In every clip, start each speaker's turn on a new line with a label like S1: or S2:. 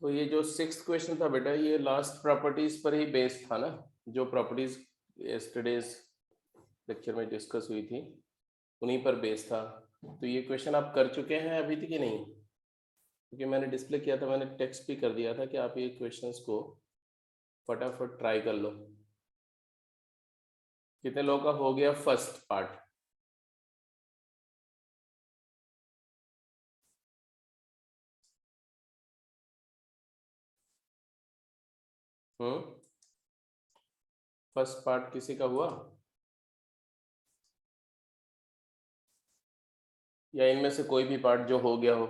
S1: तो ये जो 6th क्वेश्चन था बेटा, ये लास्ट प्रॉपर्टीज पर ही बेस्ड था ना, जो प्रॉपर्टीज यस्टरडेज लेक्चर में डिस्कस हुई थी उन्हीं पर बेस्ड था। तो ये क्वेश्चन आप कर चुके हैं अभी तक कि नहीं? क्योंकि मैंने डिस्प्ले किया था, मैंने टेक्स्ट भी कर दिया था कि आप ये क्वेश्चंस को फटाफट ट्राई कर लो। कितने लोगों का हो गया फर्स्ट पार्ट? फर्स्ट पार्ट किसी का हुआ या इनमें से कोई भी पार्ट जो हो गया हो?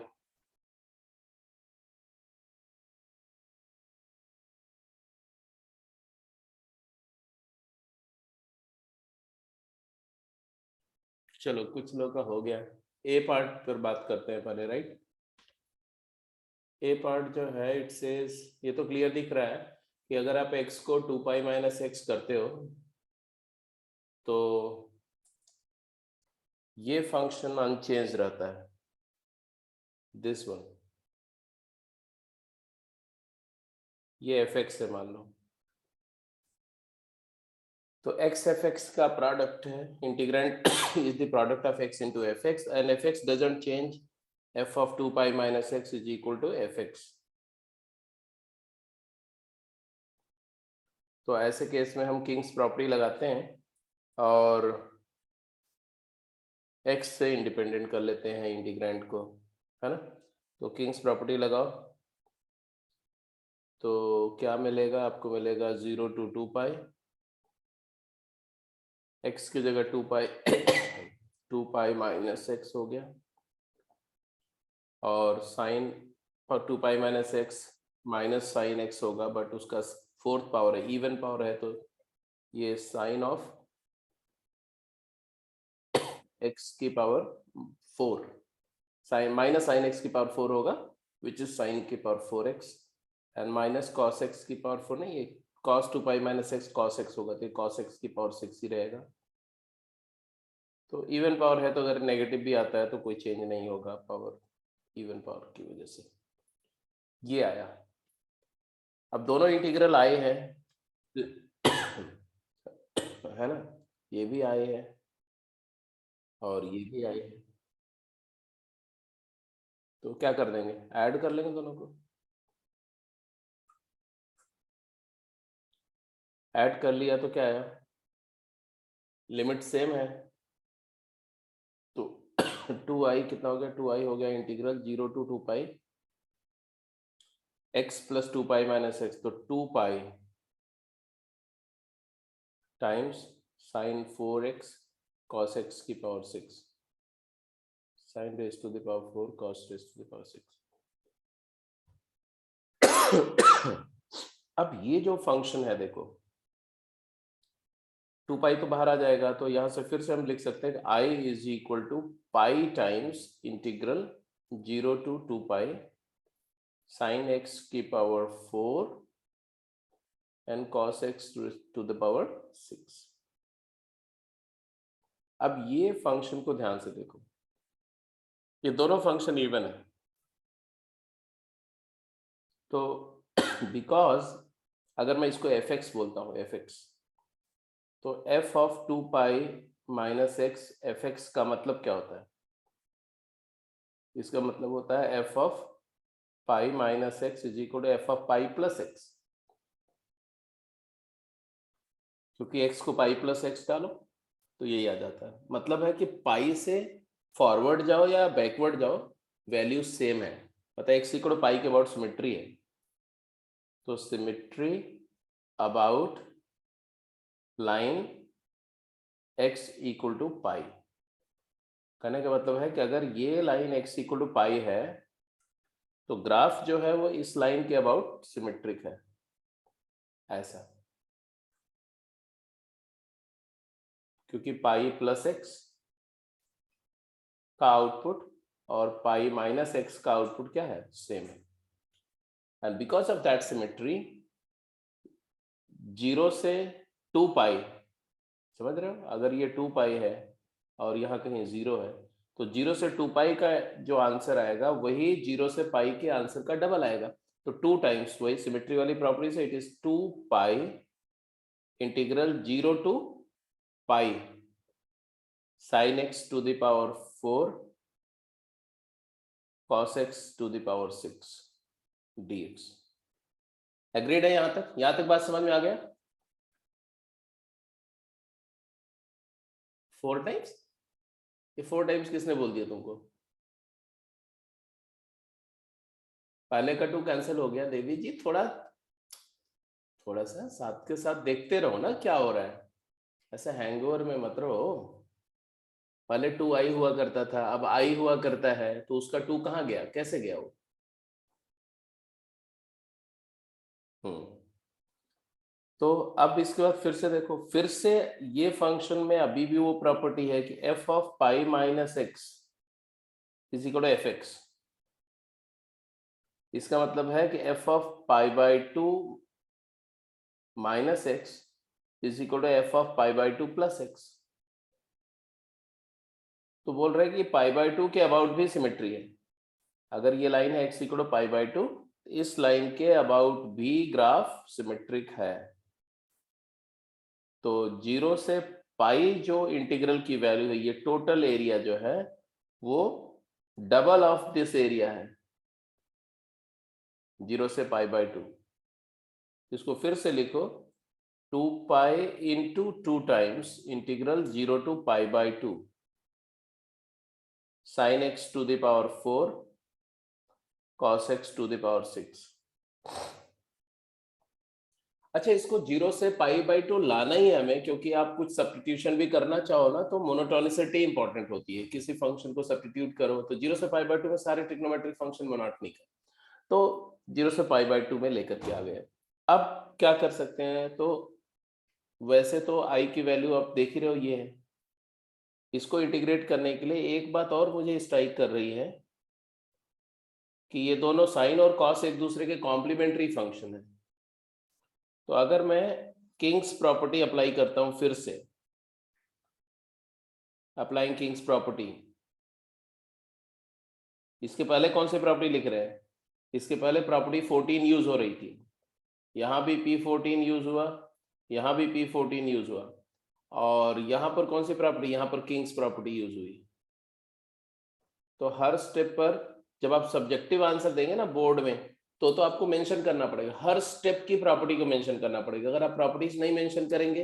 S1: चलो कुछ लोग का हो गया। ए पार्ट पर बात करते हैं पहले, राइट? ए पार्ट जो है इट सेज, ये तो क्लियर दिख रहा है कि अगर आप x को 2 पाई माइनस एक्स करते हो तो ये फंक्शन अनचेंज रहता है, दिस वन, ये एफ एक्स है मान लो। तो x एफ एक्स का प्रोडक्ट है, integrand is the product of x into f x and f x doesn't change, f of 2 pi minus x is equal to f x. तो ऐसे case में हम किंग्स प्रॉपर्टी लगाते हैं और x से इंडिपेंडेंट कर लेते हैं इंटीग्रेंट को, है ना? तो किंग्स प्रॉपर्टी लगाओ तो क्या मिलेगा आपको? मिलेगा 0 टू 2 पाई, x की जगह 2 पाई 2 पाई माइनस एक्स हो गया, और साइन और 2 pi minus x minus sine x होगा, बट उसका फोर्थ पावर है, इवन पावर है, तो ये साइन ऑफ एक्स की power 4, sine minus sine x की पावर 4 होगा, विच इज साइन की power 4x, and minus cos x की पावर 4 नहीं, ये cos 2 pi minus x cos x होगा, तो कॉस एक्स की पावर 6 ही रहेगा। तो इवन पावर है तो अगर नेगेटिव भी आता है तो कोई चेंज नहीं होगा पावर, इवन पावर की वजह से ये आया। अब दोनों इंटीग्रल आए हैं है ना, ये भी आए हैं और ये भी आए हैं, तो क्या कर देंगे? ऐड कर लेंगे दोनों को। ऐड कर लिया तो क्या आया? लिमिट सेम है, तो 2i कितना हो गया? 2i हो गया integral 0 to 2 pi x plus 2 pi minus x, तो 2 pi times sine 4x cos x की power 6, sine raise to the power 4 cos raise to the power 6। अब ये जो फंक्शन है देखो, 2 पाई तो बाहर आ जाएगा, तो यहां से फिर से हम लिख सकते हैं कि i is equal to pi times integral 0 to 2 pi sine x की power 4 and cos x to the power 6। अब ये फंक्शन को ध्यान से देखो, ये दोनों फंक्शन इवन है, तो बिकॉज अगर मैं इसको एफ एक्स बोलता हूँ, एफ एक्स, तो f of 2 pi minus x F x का मतलब क्या होता है? इसका मतलब होता है f of pi minus x is equal to f of pi plus x, क्योंकि x को पाई प्लस एक्स डालो तो यही आ जाता है। मतलब है कि पाई से फॉरवर्ड जाओ या बैकवर्ड जाओ, वैल्यू सेम है। पता है x इक्वल टू पाई के अबाउट सिमेट्री है, तो symmetry about line x equal to pi, कहने का मतलब है कि अगर ये line x equal to pi है तो ग्राफ जो है वो इस लाइन के अबाउट सिमेट्रिक है, ऐसा, क्योंकि पाई प्लस एक्स का आउटपुट और पाई माइनस एक्स का आउटपुट क्या है? सेम है। And because of that symmetry 0 से 2 पाई, समझ रहे हो? अगर ये 2 पाई है और यहाँ कहीं 0 है, तो 0 से 2 पाई का जो आंसर आएगा वही 0 से पाई के आंसर का डबल आएगा। तो 2 टाइम्स वही सिमेट्री वाली प्रॉपर्टी से, it is 2 pi integral 0 to pi sin x to the power 4 cos x to the power 6 dx। Agreed है यहां तक बात समझ में आ गया? 4 टाइम्स? ये 4 टाइम्स किसने बोल दिया तुमको? पहले का 2 कैंसिल हो गया। देवी जी थोड़ा सा साथ के साथ देखते रहो ना क्या हो रहा है, ऐसे हैंगओवर में मत रहो। पहले 2 आई हुआ करता था, अब आई हुआ करता है, तो उसका 2 कहाँ गया, कैसे गया वो? तो अब इसके बाद फिर से देखो, फिर से ये फंक्शन में अभी भी वो प्रॉपर्टी है कि f of pi minus x is equal to f x. इसका मतलब है कि f of pi by 2 minus x is equal to f of pi by 2 plus x. तो बोल रहे हैं कि पाई बाई 2 के अबाउट भी सिमेट्री है। अगर ये लाइन है x equal to pi by 2, इस लाइन के अबाउट भी ग्राफ सिमेट्रिक है। तो 0 से पाई जो इंटीग्रल की वैल्यू है, ये टोटल एरिया जो है वो डबल ऑफ दिस एरिया है 0 से पाई बाई 2। इसको फिर से लिखो, 2 pi into 2 times integral 0 to pi by 2 sine x to the power 4 cos x to the power 6। अच्छा, इसको 0 से पाई बाई 2 लाना ही है हमें, क्योंकि आप कुछ सब्स्टिट्यूशन भी करना चाहो ना तो मोनोटोनिसिटी इंपॉर्टेंट होती है। किसी फंक्शन को सब्स्टिट्यूट करो तो 0 से पाई बाई 2 में सारे ट्रिग्नोमेट्रिक फंक्शन मोनोटोनिक है, तो 0 से पाई बाई 2 में लेकर के आ गए। अब क्या कर सकते हैं? तो वैसे तो आई की वैल्यू आप देख ही रहे हो, ये है। इसको इंटीग्रेट करने के लिए एक बात और मुझे स्ट्राइक कर रही है कि ये दोनों साइन और कॉस एक दूसरे के कॉम्प्लीमेंट्री फंक्शन है। तो अगर मैं किंग्स प्रॉपर्टी अप्लाई करता हूं, फिर से अप्लाइंग किंग्स प्रॉपर्टी, इसके पहले कौन सी प्रॉपर्टी लिख रहे हैं? इसके पहले प्रॉपर्टी 14 यूज हो रही थी, यहां भी P14 यूज हुआ, यहां भी P14 यूज हुआ, और यहां पर कौन सी प्रॉपर्टी, यहां पर किंग्स प्रॉपर्टी यूज हुई। तो हर स्टेप पर जब आप सब्जेक्टिव आंसर देंगे ना बोर्ड में, तो आपको मेंशन करना पड़ेगा, हर स्टेप की प्रॉपर्टी को मेंशन करना पड़ेगा। अगर आप प्रॉपर्टीज नहीं मेंशन करेंगे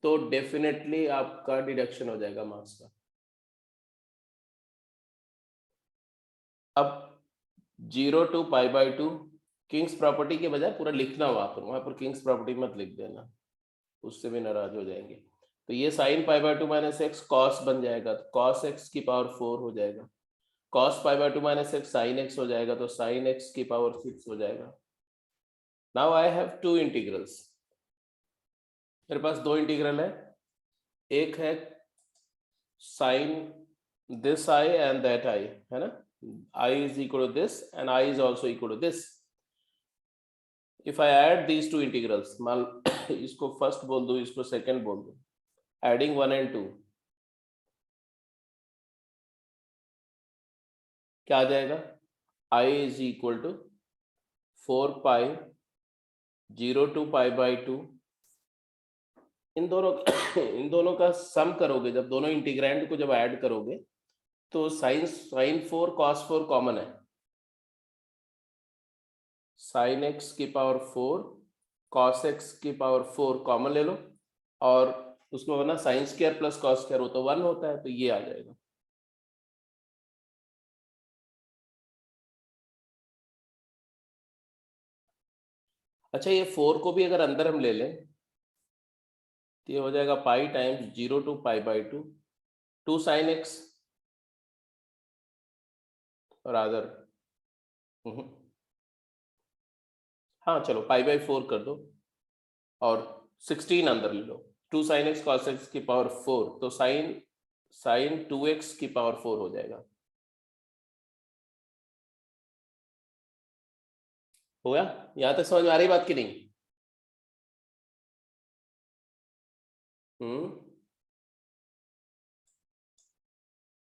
S1: तो डेफिनेटली आपका डिडक्शन हो जाएगा मार्क्स का। अब 0 to pi by 2 king's property के बजाय पूरा लिखना वहां पर किंग्स प्रॉपर्टी मत लिख देना, उससे भी नाराज हो जाएंगे। तो ये sign pi by 2 minus x cos बन जाएगा, तो कॉस एक्स की पावर 4 हो जाएगा। Cos pi by 2 minus x sine x हो जाएगा, तो साइन एक्स की पावर 6 हो जाएगा। नाउ आई हैव 2 इंटीग्रल्स, मेरे पास 2 इंटीग्रल है। एक है sine this I and that I, है ना, I is equal to this and I is also equal to this. If I add these two integrals, मान इसको फर्स्ट बोल दो, इसको सेकंड बोल दो, एडिंग 1 and 2 क्या आ जाएगा? I is equal to 4 pi 0 to pi by 2। इन दोनों इन दोनों का सम करोगे, जब दोनों इंटीग्रैंड को जब ऐड करोगे तो साइन 4 cos 4 कॉमन है, साइन एक्स की पावर 4 cos एक्स की पावर 4 कॉमन ले लो, और उसको ना sine square plus cos square हो तो 1 होता है, तो ये आ जाएगा। अच्छा, ये 4 को भी अगर अंदर हम ले लें तो ये हो जाएगा pi times 0 to pi by 2 2 sine x और अदर, हाँ चलो पाई बाई 4 कर दो और 16 अंदर ले लो, 2 साइन एक्स कॉस एक्स की पावर 4, तो साइन साइन 2x की पावर 4 हो जाएगा। हो गया? यहां तक समझ में आ रही बात की नहीं?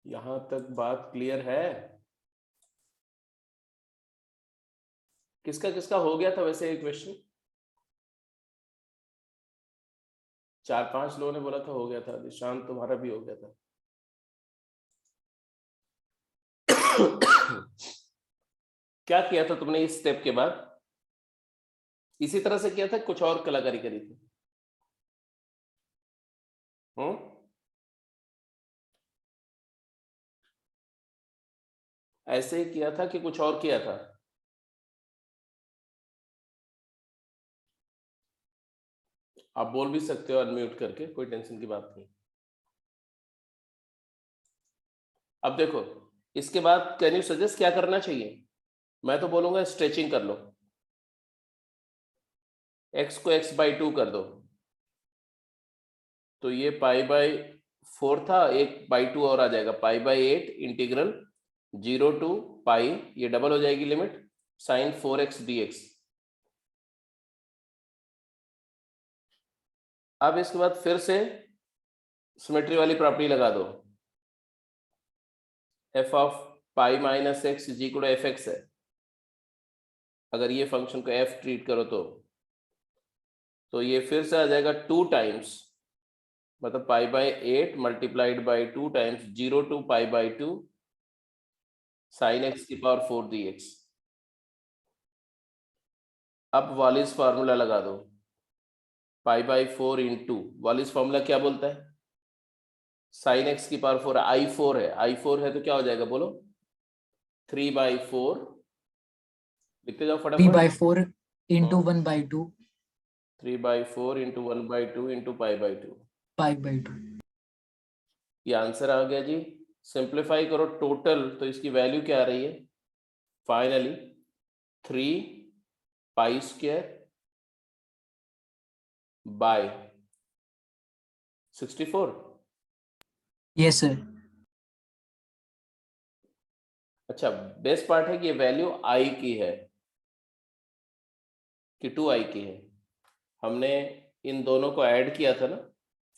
S1: यहां तक बात क्लियर है? किसका किसका हो गया था वैसे ये क्वेश्चन? 4-5 लोगों ने बोला था हो गया था। निशांत तुम्हारा भी हो गया था। क्या किया था तुमने इस स्टेप के बाद? इसी तरह से किया था, कुछ और कलाकारी करी थी? ऐसे ही किया था कि कुछ और किया था? आप बोल भी सकते हो अनम्यूट करके, कोई टेंशन की बात नहीं। अब देखो, इसके बाद कैन यू सजेस्ट क्या करना चाहिए? मैं तो बोलूंगा स्ट्रेचिंग कर लो, x को x/2 कर दो, तो ये π/4 था, एक बाई 2 और आ जाएगा, π/8 इंटीग्रल 0 to π, ये डबल हो जाएगी लिमिट sin 4x dx। अब इसके बाद फिर से सिमेट्री वाली प्रॉपर्टी लगा दो, f of pi minus x is equal to f x है, अगर ये फंक्शन को f ट्रीट करो तो ये फिर से आ जाएगा 2 टाइम्स, मतलब π/8 multiplied by 2 times 0 to π/2 sin x की पावर 4 dx। अब वालिस फार्मूला लगा दो, π/4 इंटू वालिस फार्मूला क्या बोलता है? sin x की पावर 4 i4 है, i4 है तो क्या हो जाएगा बोलो? 3/4, लिखते जाओ फटाफट।
S2: 3/4 into 1/2
S1: 3/4 इंटू 1/2 इंटू π/2,
S2: π/2।
S1: ये आंसर आ गया जी। सिंप्लीफाई करो टोटल, तो इसकी वैल्यू क्या आ रही है फाइनली? 3π² बाय 64।
S2: Yes sir.
S1: अच्छा, बेस्ट पार्ट है कि ये वैल्यू आई की है कि 2i की है। हमने इन दोनों को ऐड किया था ना,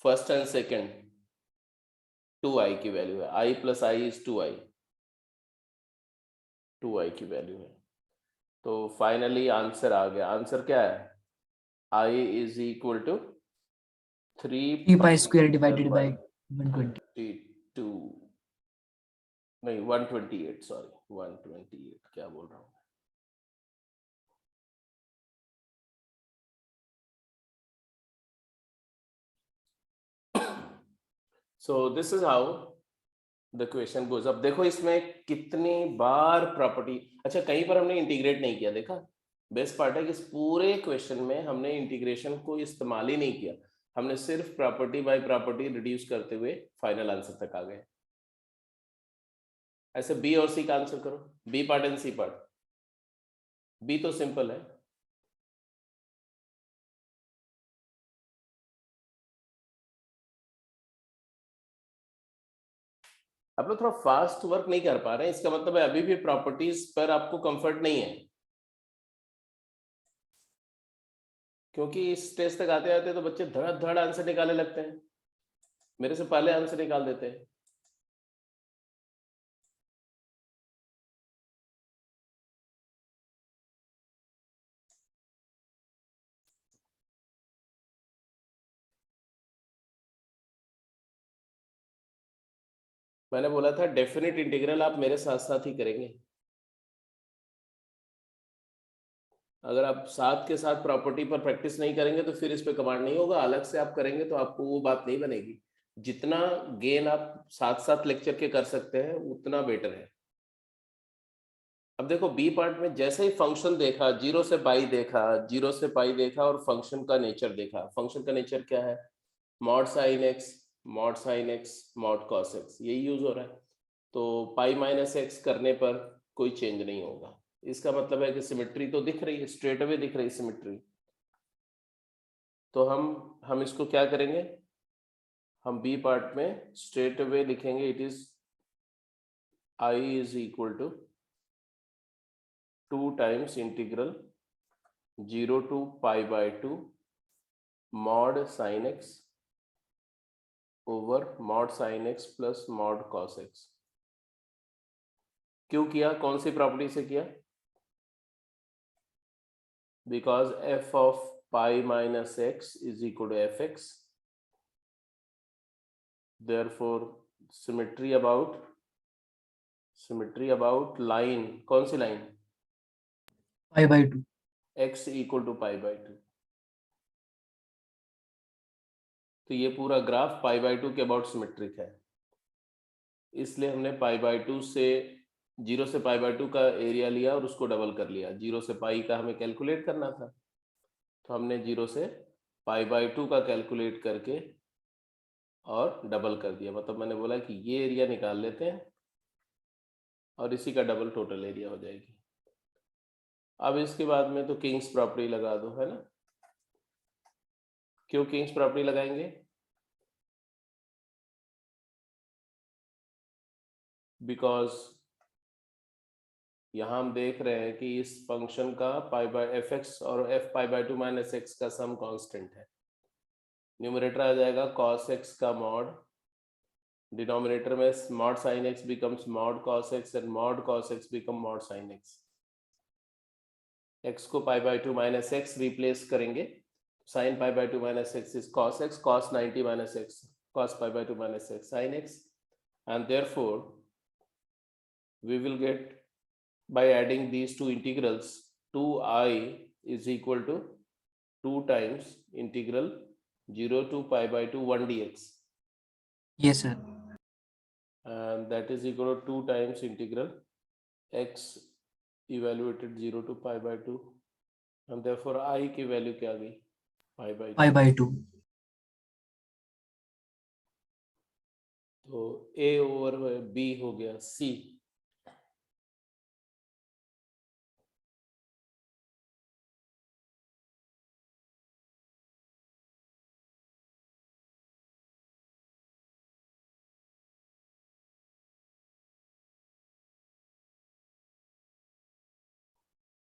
S1: फर्स्ट एंड सेकंड, 2i की वैल्यू है, i plus I is 2i, 2i की वैल्यू है। तो फाइनली आंसर आ गया। आंसर क्या है? i is equal to
S2: 3π² divided by 120।
S1: 22, नहीं 128, सॉरी 128, क्या बोल रहा हूँ। So this is how the question goes. अब देखो इसमें कितनी बार प्रॉपर्टी, अच्छा कहीं पर हमने इंटीग्रेट नहीं किया, देखा? बेस्ट पार्ट है कि इस पूरे क्वेश्चन में हमने इंटीग्रेशन को इस्तेमाल ही नहीं किया, हमने सिर्फ प्रॉपर्टी बाय प्रॉपर्टी रिड्यूस करते हुए फाइनल आंसर तक आ गए। ऐसे बी और सी का आंसर करो, B part and C part. B तो सिंपल है, आप लोग थोड़ा फास्ट वर्क नहीं कर पा रहे हैं, इसका मतलब है अभी भी प्रॉपर्टीज पर आपको कंफर्ट नहीं है, क्योंकि इस स्टेज तक आते आते तो बच्चे धड़ आंसर निकालने लगते हैं, मेरे से पहले आंसर निकाल देते हैं। मैंने बोला था डेफिनेट इंटीग्रल आप मेरे साथ साथ ही करेंगे, अगर आप साथ के साथ प्रॉपर्टी पर प्रैक्टिस नहीं करेंगे तो फिर इस पे कमांड नहीं होगा, अलग से आप करेंगे तो आपको वो बात नहीं बनेगी। जितना गेन आप साथ साथ लेक्चर के कर सकते हैं उतना बेटर है। अब देखो बी पार्ट में जैसे ही फंक्शन देखा, 0 से पाई देखा, 0 से पाई देखा और फंक्शन का नेचर देखा। फंक्शन का नेचर क्या है? Mod sine x, mod sine x, mod cos x, यही यूज हो रहा है। तो पाई माइनस एक्स करने पर कोई चेंज नहीं होगा, इसका मतलब है कि सिमेट्री तो दिख रही है, स्ट्रेट अवे दिख रही है सिमेट्री। तो हम इसको क्या करेंगे, हम बी पार्ट में स्ट्रेट अवे लिखेंगे, it is I is equal to 2 times integral 0 to π/2 mod sin x over mod sin x plus mod cos x। क्यों किया, कौन सी प्रॉपर्टी से किया? because f of pi minus x is equal to fx. Therefore symmetry about line, कौन सी line?
S2: pi by 2.
S1: x equal to pi by 2. तो ये पूरा ग्राफ पाई बाई 2 के अबाउट सिमेट्रिक है, इसलिए हमने पाई बाई 2 से 0 से पाई बाई 2 का एरिया लिया और उसको डबल कर लिया। 0 से पाई का हमें कैलकुलेट करना था, तो हमने 0 से पाई बाई 2 का कैलकुलेट करके और डबल कर दिया। मतलब मैंने बोला कि ये एरिया निकाल लेते हैं और इसी का डबल टोटल एरिया हो जाएगी। अब इसके बाद में तो किंग्स प्रॉपर्टी लगा दो, है ना? क्यों किंग्स प्रॉपर्टी लगाएंगे? बिकॉज यहाँ हम देख रहे हैं कि इस फंक्शन का पाई बाई एफ एक्स और F pi by 2 minus x का सम कांस्टेंट है। न्यूमरेटर आ जाएगा cos x का मॉड, डिनोमिनेटर में mod sine x becomes mod cos x and mod cos x become mod sine x। x को pi by 2 minus X replace करेंगे, sine pi by 2 minus x is cos x, cos 90 minus X cos pi by 2 minus X sin x, and therefore we will get, by adding these two integrals, 2I is equal to 2 times integral 0 to pi by 2 1 dx,
S2: Yes, sir.
S1: and that is equal to 2 times integral x evaluated 0 to pi by 2, and therefore I की value क्या आ गई? pi by 2.
S2: Pi by 2.
S1: तो a over b हो गया c।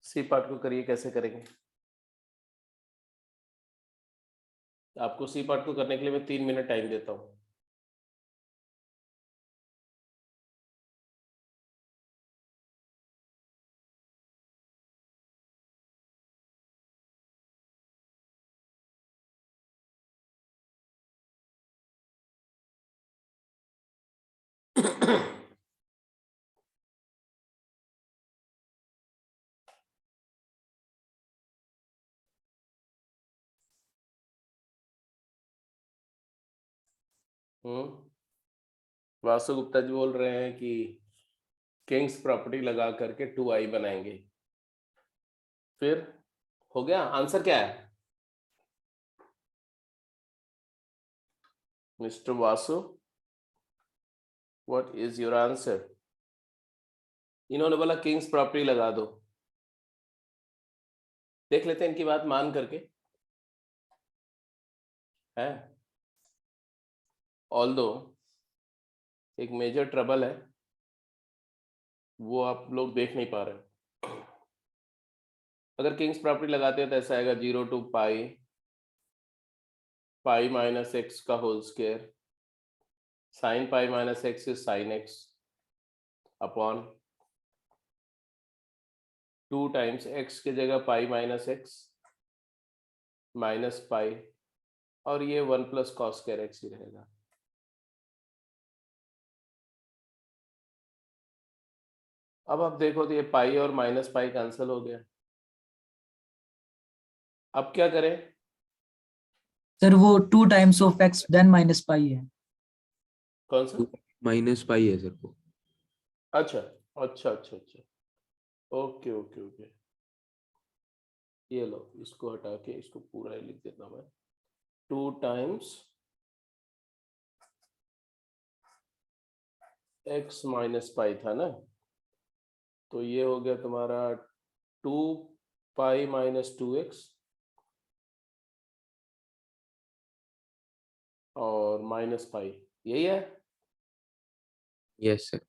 S1: C part को करिए, कैसे करेंगे? आपको सी पार्ट को करने के लिए मैं 3 मिनट टाइम देता हूँ। वासु गुप्ता जी बोल रहे हैं कि किंग्स प्रॉपर्टी लगा करके 2i बनाएंगे। फिर हो गया? आंसर क्या है mister Vasu? What is your answer? इन्होंने बोला किंग्स प्रॉपर्टी लगा दो। देख लेते हैं इनकी बात मान करके है। ऑल्दो एक मेजर ट्रबल है, वो आप लोग देख नहीं पा रहे। अगर किंग्स प्रॉपर्टी लगाते हैं तो ऐसा आएगा 0 to pi pi minus x का whole square, sine pi minus x is sine x upon 2 times X की जगह pi minus x minus pi, और ये 1 प्लस कॉस स्क्वायर एक्स ही रहेगा। अब आप देखो तो ये पाई और माइनस पाई कैंसिल हो गया। अब क्या करें?
S2: सर वो 2 times of x then minus pi है।
S1: कौन सा?
S3: माइनस पाई है सर वो।
S1: अच्छा अच्छा अच्छा अच्छा, ओके ओके ओके। ये लो, इसको हटा के इसको पूरा ही लिख देता मैं। 2 टाइम्स x माइनस पाई था ना, तो ये हो गया तुम्हारा 2 पाई माइनस 2x और माइनस पाई, यही है।
S3: Yes sir.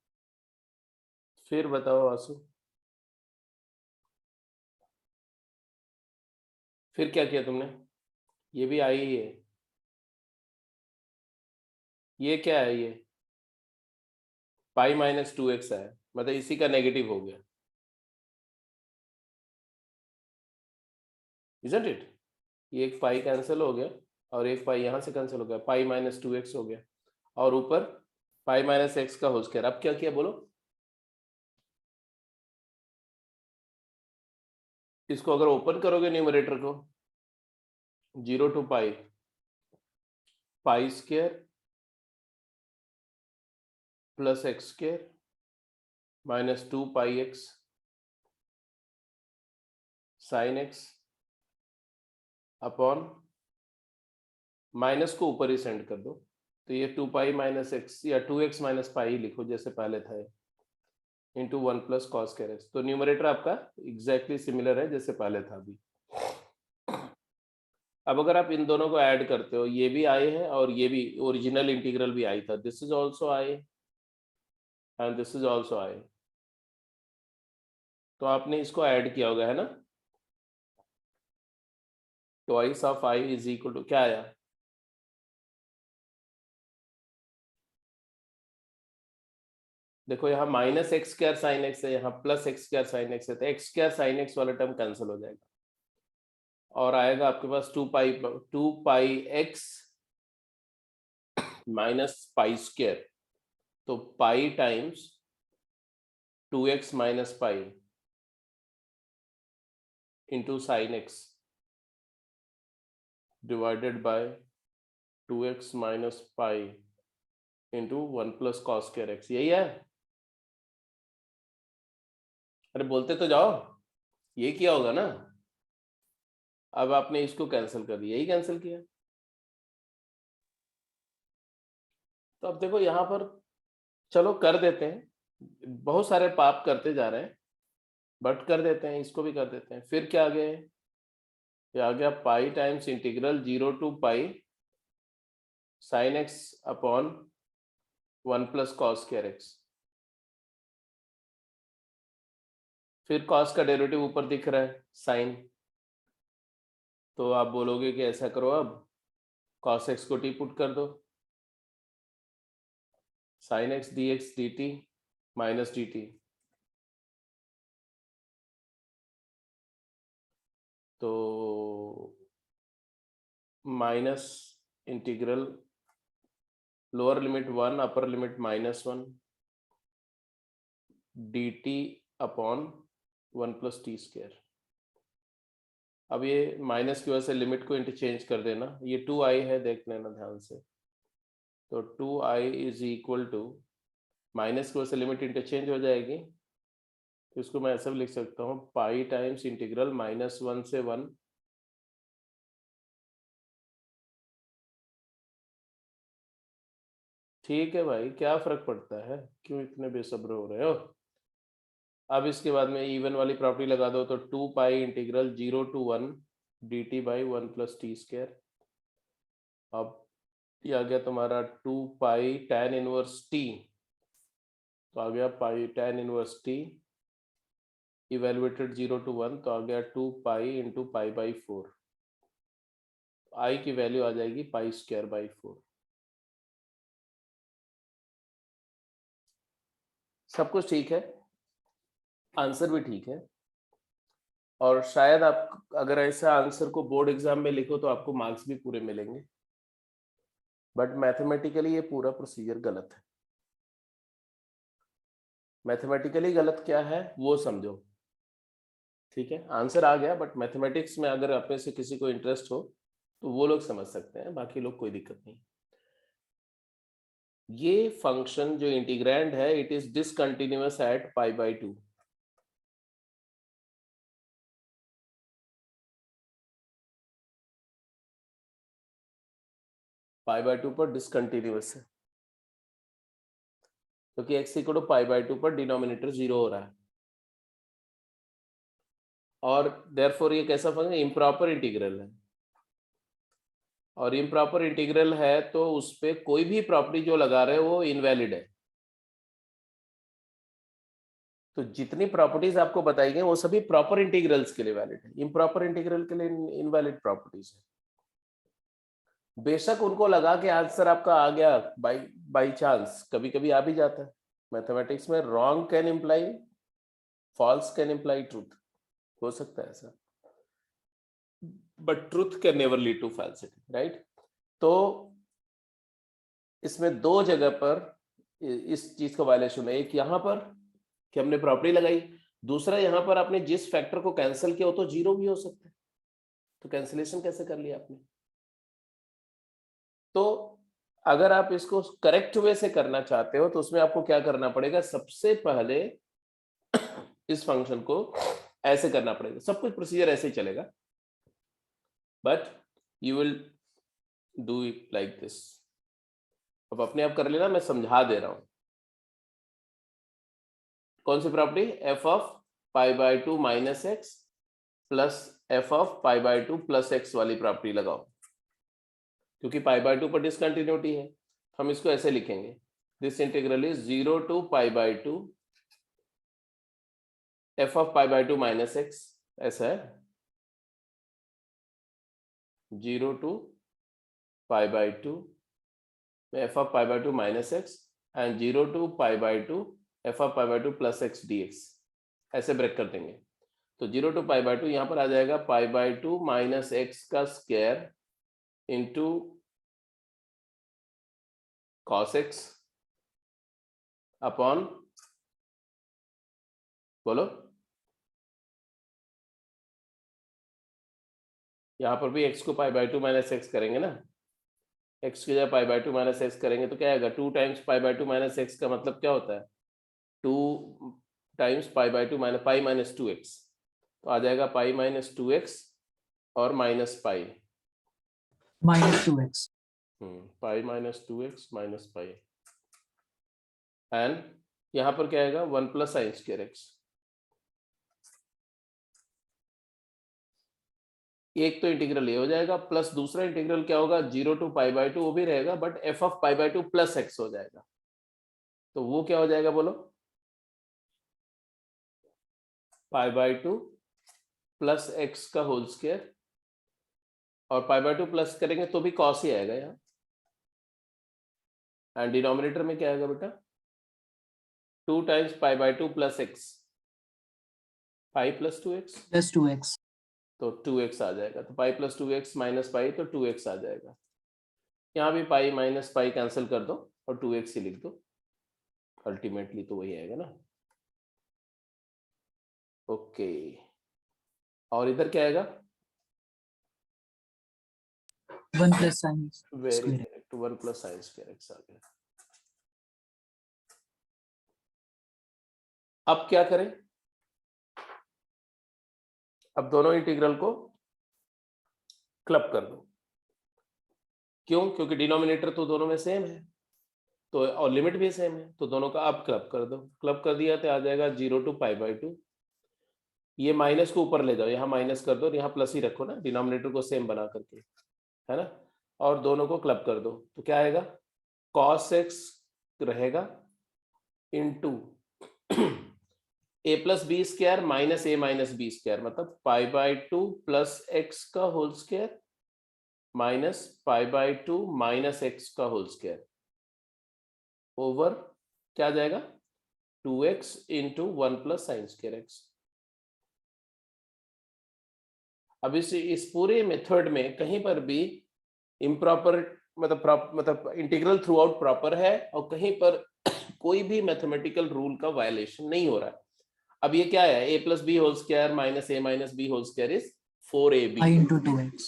S1: फिर बताओ आंसू, फिर क्या किया तुमने? ये भी आई ही है। ये क्या है? ये पाई माइनस 2x है, मतलब इसी का नेगेटिव हो गया। isn't it? ये एक पाई कैंसिल हो गया और एक पाई यहाँ से कैंसिल हो गया, पाई माइनस 2x हो गया और ऊपर पाई माइनस एक्स का होल स्क्वायर। अब क्या किया बोलो, इसको अगर ओपन करोगे न्यूमरेटर को, 0 to pi, pi square plus x square minus 2 pi x sine x upon, minus को ऊपर ही सेंड कर दो, तो ये 2 पाई माइनस एक्स या 2x माइनस पाई लिखो जैसे पहले था, into 1 plus cos square x. तो न्यूमरेटर आपका एग्जैक्टली सिमिलर है जैसे पहले था अभी। अब अगर आप इन दोनों को ऐड करते हो, ये भी आई है और ये भी ओरिजिनल इंटीग्रल भी आई था, this is also I and this is also I, तो आपने इसको ऐड किया होगा है ना, twice of I is equal to क्या आया, देखो यहाँ minus x square sine x है, यहाँ plus x square sine x है, तो एक्स स्क्वायर साइन एक्स वाला टर्म कैंसिल हो जाएगा और आएगा आपके पास 2 pi x minus pi square, तो pi times 2x minus pi into sine x divided by 2x minus pi into 1 plus cos square x, यही है। अरे बोलते तो जाओ, ये किया होगा ना। अब आपने इसको कैंसिल कर दिया, यही कैंसिल किया, तो अब देखो यहाँ पर, चलो कर देते हैं, बहुत सारे पाप करते जा रहे हैं बट कर देते हैं, इसको भी कर देते हैं। फिर क्या आ गया, ये आ गया pi times integral 0 to pi sine x upon 1 plus cos square x. फिर कॉस का डेरिवेटिव ऊपर दिख रहा है साइन, तो आप बोलोगे कि ऐसा करो, अब कॉस एक्स को टी पुट कर दो, sine x d x d t minus d t, तो minus integral lower limit 1 upper limit -1 d t upon 1 plus t square. अब ये माइनस की वजह से लिमिट को इंटरचेंज कर देना, ये 2i है, देख लेना ध्यान से, तो 2i is equal to, minus की वजह से लिमिट इंटरचेंज हो जाएगी, तो इसको मैं ऐसा भी लिख सकता हूँ, पाई टाइम्स इंटीग्रल -1 से 1 ठीक है भाई, क्या फर्क पड़ता है, क्यों इतने बेसब्र हो रहे हो। अब इसके बाद में इवन वाली प्रॉपर्टी लगा दो, तो 2 pi integral 0 to 1 d t by 1 plus t square. अब ये आ गया तुम्हारा 2 पाई tan इनवर्स टी, तो आ गया pi tan inverse t evaluated 0 to 1, तो आ गया 2 पाई इंटू पाई बाई 4, आई की वैल्यू आ जाएगी पाई स्क्वायर बाई 4। सब कुछ ठीक है, आंसर भी ठीक है, और शायद आप अगर ऐसा आंसर को बोर्ड एग्जाम में लिखो तो आपको मार्क्स भी पूरे मिलेंगे, बट मैथमेटिकली ये पूरा प्रोसीजर गलत है। मैथमेटिकली गलत क्या है वो समझो, ठीक है। आंसर आ गया, बट मैथमेटिक्स में अगर अपने से किसी को इंटरेस्ट हो तो वो लोग समझ सकते हैं, बाकी लोग कोई दिक्कत नहीं। ये फंक्शन जो इंटीग्रैंड है, it is discontinuous at pi by 2। Pi by 2 पर डिसकंटिन्यूअस है, क्योंकि x equal to pi by 2 पर डिनोमिनेटर 0 हो रहा है, और देयरफॉर ये कैसा फंक्शन, इम्प्रॉपर इंटीग्रल है, और इम्प्रॉपर इंटीग्रल है तो उस पे कोई भी प्रॉपर्टी जो लगा रहे हो वो इनवैलिड है। तो जितनी प्रॉपर्टीज आपको बताई गई वो सभी प्रॉपर इंटीग्रल्स के लिए वैलिड है, इम्प्रॉपर इंटीग्रल के लिए इनवैलिड प्रॉपर्टीज है। बेशक उनको लगा के आंसर आपका आ गया बाई चांस, कभी कभी आ भी जाता है मैथमेटिक्स में, wrong can imply false can imply truth, हो सकता है ऐसा, but truth can never lead to falsity, right? तो इसमें दो जगह पर इस चीज का वायलेशन है, एक यहाँ पर कि हमने प्रॉपर्टी लगाई, दूसरा यहाँ पर आपने जिस फैक्टर को कैंसिल किया वो तो जीरो भी हो सकता है, तो कैंसिलेशन कैसे कर लिया आपने? तो अगर आप इसको करेक्ट वे से करना चाहते हो तो उसमें आपको क्या करना पड़ेगा, सबसे पहले इस फंक्शन को ऐसे करना पड़ेगा, सब कुछ प्रोसीजर ऐसे ही चलेगा, but you will do it like this. अब अपने आप कर लेना, मैं समझा दे रहा हूं। कौन सी property? F of pi by two minus x plus f of pi by two plus x वाली प्रॉपर्टी लगाओ, क्योंकि पाई बाय टू पर डिसकंटिन्यूटी है, हम इसको ऐसे लिखेंगे, this integral is 0 to pi by two f of pi by two minus x, ऐसा है, 0 to pi by two f of pi by two minus x and 0 to pi by two f of pi by two plus x d x, ऐसे break कर देंगे। तो 0 to pi by to यहाँ पर आ जाएगा pi by two minus x का square into cos x upon, बोलो, यहां पर भी x को pi by two minus x करेंगे ना, x की जगह pi by two minus x करेंगे तो क्या आएगा, 2 times pi by two minus x का मतलब क्या होता है, 2 times pi by two minus pi minus two x, तो आ जाएगा पाई माइनस टू एक्स और minus pi
S2: -2x,
S1: pi minus two x minus pi, and यहां पर क्या आएगा 1 प्लस साइन स्क्वायर एक्स। एक तो इंटीग्रल ये हो जाएगा, प्लस दूसरा इंटीग्रल क्या होगा, 0 टू पाई बाय टू वो भी रहेगा, but F of pi by two plus x हो जाएगा, तो वो क्या हो जाएगा बोलो, पाई बाय टू प्लस एक्स का होल स्क्वायर, और पाई बाय टू प्लस करेंगे तो भी कॉस ही आएगा यहाँ, एंड डिनोमिनेटर में क्या आएगा बेटा, 2 times pi by two plus x, pi plus 2x,
S2: +2x,
S1: तो 2x आ जाएगा, तो पाई प्लस 2x माइनस पाई तो 2x आ जाएगा, यहाँ भी पाई माइनस पाई कैंसिल कर दो और 2x ही लिख दो, अल्टीमेटली तो वही आएगा ना। ओके, और इधर क्या आएगा,
S2: 1 plus sine
S1: very
S2: square,
S1: correct, 1 plus sine square x आ गया। अब क्या करें, अब दोनों इंटीग्रल को क्लब कर दो, क्यों, क्योंकि डिनोमिनेटर तो दोनों में सेम है, तो और लिमिट भी सेम है, तो दोनों का अब क्लब कर दो, क्लब कर दिया तो आ जाएगा 0 टू पाई बाय टू, ये माइनस को ऊपर ले जाओ, यहाँ माइनस कर दो और यहाँ प्लस ही रखो ना, डिनोमिनेटर को सेम बना करके, है ना, और दोनों को क्लब कर दो, तो क्या आएगा, cos x रहेगा into a plus b square minus a minus b square, मतलब pi by two plus x का whole square minus pi by two minus x का होल स्क्वायर ओवर क्या आ जाएगा, 2x into 1 plus sine square x. अब इस पूरे method में कहीं पर भी इम्प्रॉपर मतलब इंटीग्रल थ्रू आउट प्रॉपर है और कहीं पर कोई भी मैथमेटिकल रूल का वायलेशन नहीं हो रहा है। अब ये क्या है, a plus b whole square minus a minus b whole square is 4ab,
S2: i into 2x,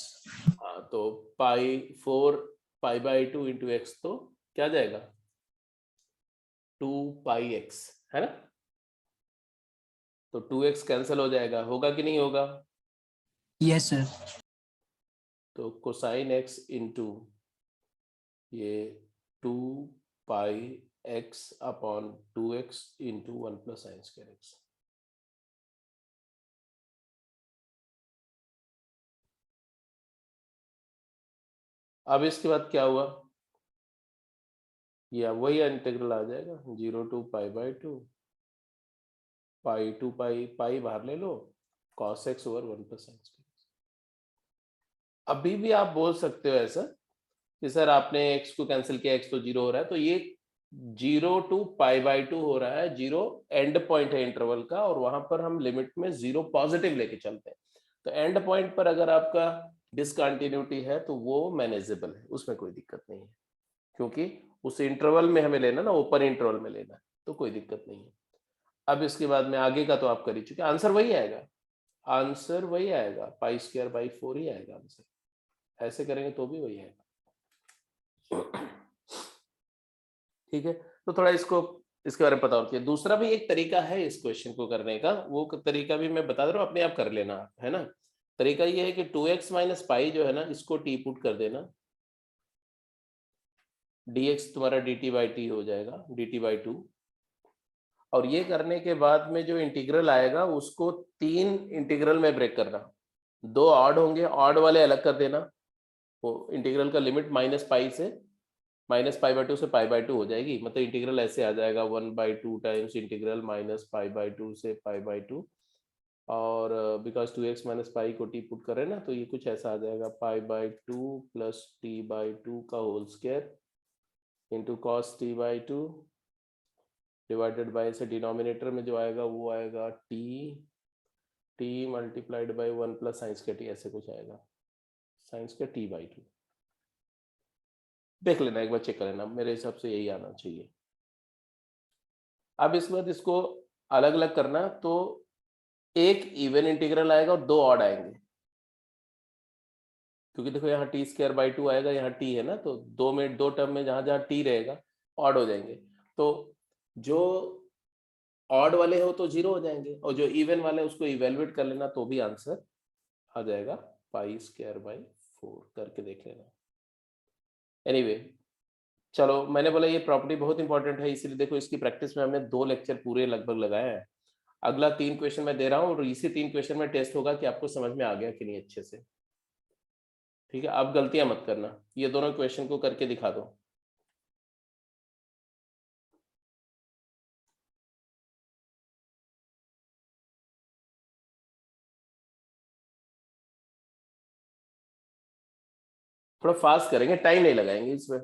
S1: हाँ, तो pi 4 pi by 2 into x, तो क्या जाएगा 2 पाई एक्स, है ना, तो 2x कैंसिल हो जाएगा, होगा कि नहीं होगा,
S2: yes sir,
S1: तो कोसाइन x इंटू ये 2 pi x upon 2x into 1 plus sine square x. अब इसके बाद क्या हुआ, ये वही इंटीग्रल आ जाएगा 0 to pi by two pi to pi pi बाहर ले लो cos x over 1 plus sine square. अभी भी आप बोल सकते हो ऐसा कि सर आपने x को कैंसिल किया, x तो 0 हो रहा है, तो ये 0 टू पाई बाई टू हो रहा है, 0 एंड पॉइंट है इंटरवल का, और वहां पर हम लिमिट में 0 पॉजिटिव लेके चलते हैं, तो एंड पॉइंट पर अगर आपका डिसकंटिन्यूटी है तो वो मैनेजेबल है, उसमें कोई दिक्कत नहीं है, क्योंकि उस इंटरवल में हमें लेना ना, ओपन इंटरवल में लेना, तो कोई दिक्कत नहीं है। अब इसके बाद में आगे का तो आप कर ही चुके, आंसर वही आएगा, आंसर वही आएगा, पाई स्क्वायर बाई 4 ही आएगा आंसर, ऐसे करेंगे तो भी वही आएगा। ठीक है, तो थोड़ा इसको इसके बारे में पता होना चाहिए। दूसरा भी एक तरीका है इस क्वेश्चन को करने का, वो तरीका भी मैं बता दे रहा हूँ, अपने आप कर लेना, है ना। तरीका ये है कि 2x माइनस पाई जो है ना, इसको टी पुट कर देना, dx तुम्हारा dt बाई टी हो जाएगा, dt बाई 2, और ये करने के बाद में जो इंटीग्रल आएगा उसको 3 इंटीग्रल में ब्रेक करना, 2 ऑड होंगे, ऑड वाले अलग कर देना, वो इंटीग्रल का लिमिट माइनस पाई से माइनस पाई बाई 2 से पाई बाई 2 हो जाएगी, मतलब इंटीग्रल ऐसे आ जाएगा 1/2 times integral minus pi by 2 से पाई बाई 2, और बिकॉज 2x माइनस पाई को टी पुट करें ना, तो ये कुछ ऐसा आ जाएगा pi by 2 plus t by 2 का whole square into cos t by 2 divided by, से डिनोमिनेटर में जो आएगा वो आएगा t multiplied by 1 plus sines के टी, ऐसे कुछ आएगा, साइंस के टी बाई 2, देख लेना एक बार, चेक कर लेना, मेरे हिसाब से यही आना चाहिए। अब इसके बाद इसको अलग अलग करना, तो एक इवन इंटीग्रल आएगा और 2 ऑड आएंगे, क्योंकि देखो यहाँ टी स्क्वायर बाई 2 आएगा, यहाँ टी है ना, तो दो टर्म में जहां जहां टी रहेगा ऑड हो जाएंगे, तो जो ऑड वाले हो तो 0 हो जाएंगे, और जो इवन वाले उसको इवेलुएट कर लेना, तो भी आंसर आ जाएगा पाई स्क्वायर बाई 4, करके देख लेना। एनीवे चलो, मैंने बोला ये प्रॉपर्टी बहुत इंपॉर्टेंट है, इसलिए देखो इसकी प्रैक्टिस में हमने 2 लेक्चर पूरे लगभग लगाए हैं। अगला 3 क्वेश्चन मैं दे रहा हूँ, और इसी 3 क्वेश्चन में टेस्ट होगा कि आपको समझ में आ गया कि नहीं अच्छे से। ठीक है, आप गलतियां मत करना, ये दोनों क्वेश्चन को करके दिखा दो। थोड़ा फास्ट करेंगे, टाइम नहीं लगाएंगे इसमें।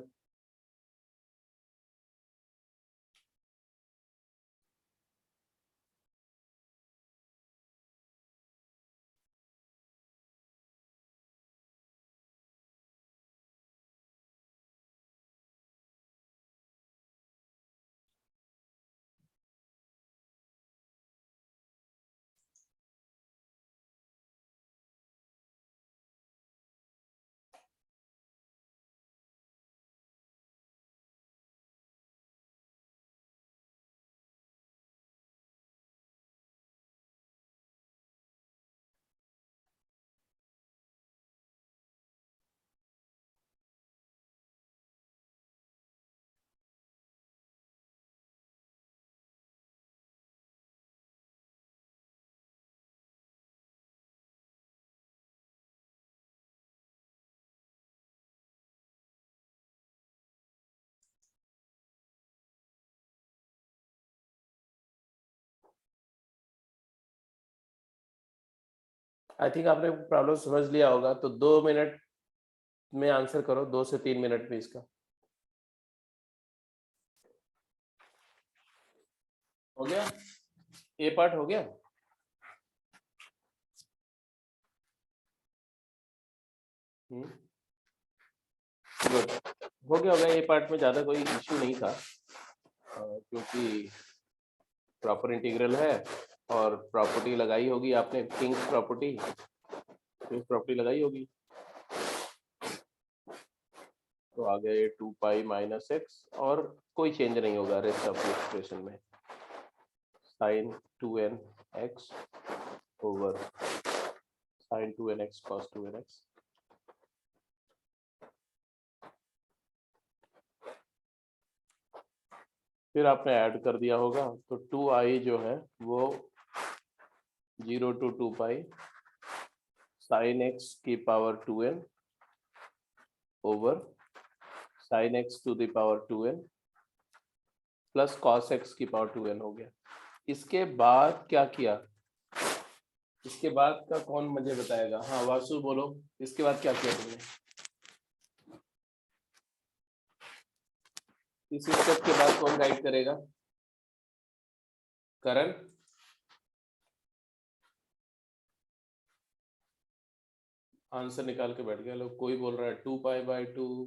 S1: आई थिंक आपने प्रॉब्लम समझ लिया होगा, तो 2 मिनट में आंसर करो, 2 से 3 मिनट में इसका हो गया, ए पार्ट हो गया। गुड, हो गया होगा, ए पार्ट में ज्यादा कोई इश्यू नहीं था, क्योंकि प्रॉपर इंटीग्रल है, और प्रॉपर्टी लगाई होगी आपने, किंग्स प्रॉपर्टी लगाई होगी, तो आ गए 2 पाई माइनस एक्स, और कोई चेंज नहीं होगा रेस्ट ऑफ एक्सप्रेशन में, sine 2n x over sine 2n x cos 2n x। फिर आपने ऐड कर दिया होगा, तो 2i जो है वो 0 to 2 पाई साइन x की power 2n over sine x to the power 2n plus cos x की पावर 2n हो गया। इसके बाद क्या किया, इसके बाद का कौन मुझे बताएगा? हाँ वासु बोलो, इसके बाद क्या किया तुमने? इस स्टेप के बाद कौन गाइड करेगा? करण, आंसर निकाल के बैठ गया लोग। कोई बोल रहा है 2π/2,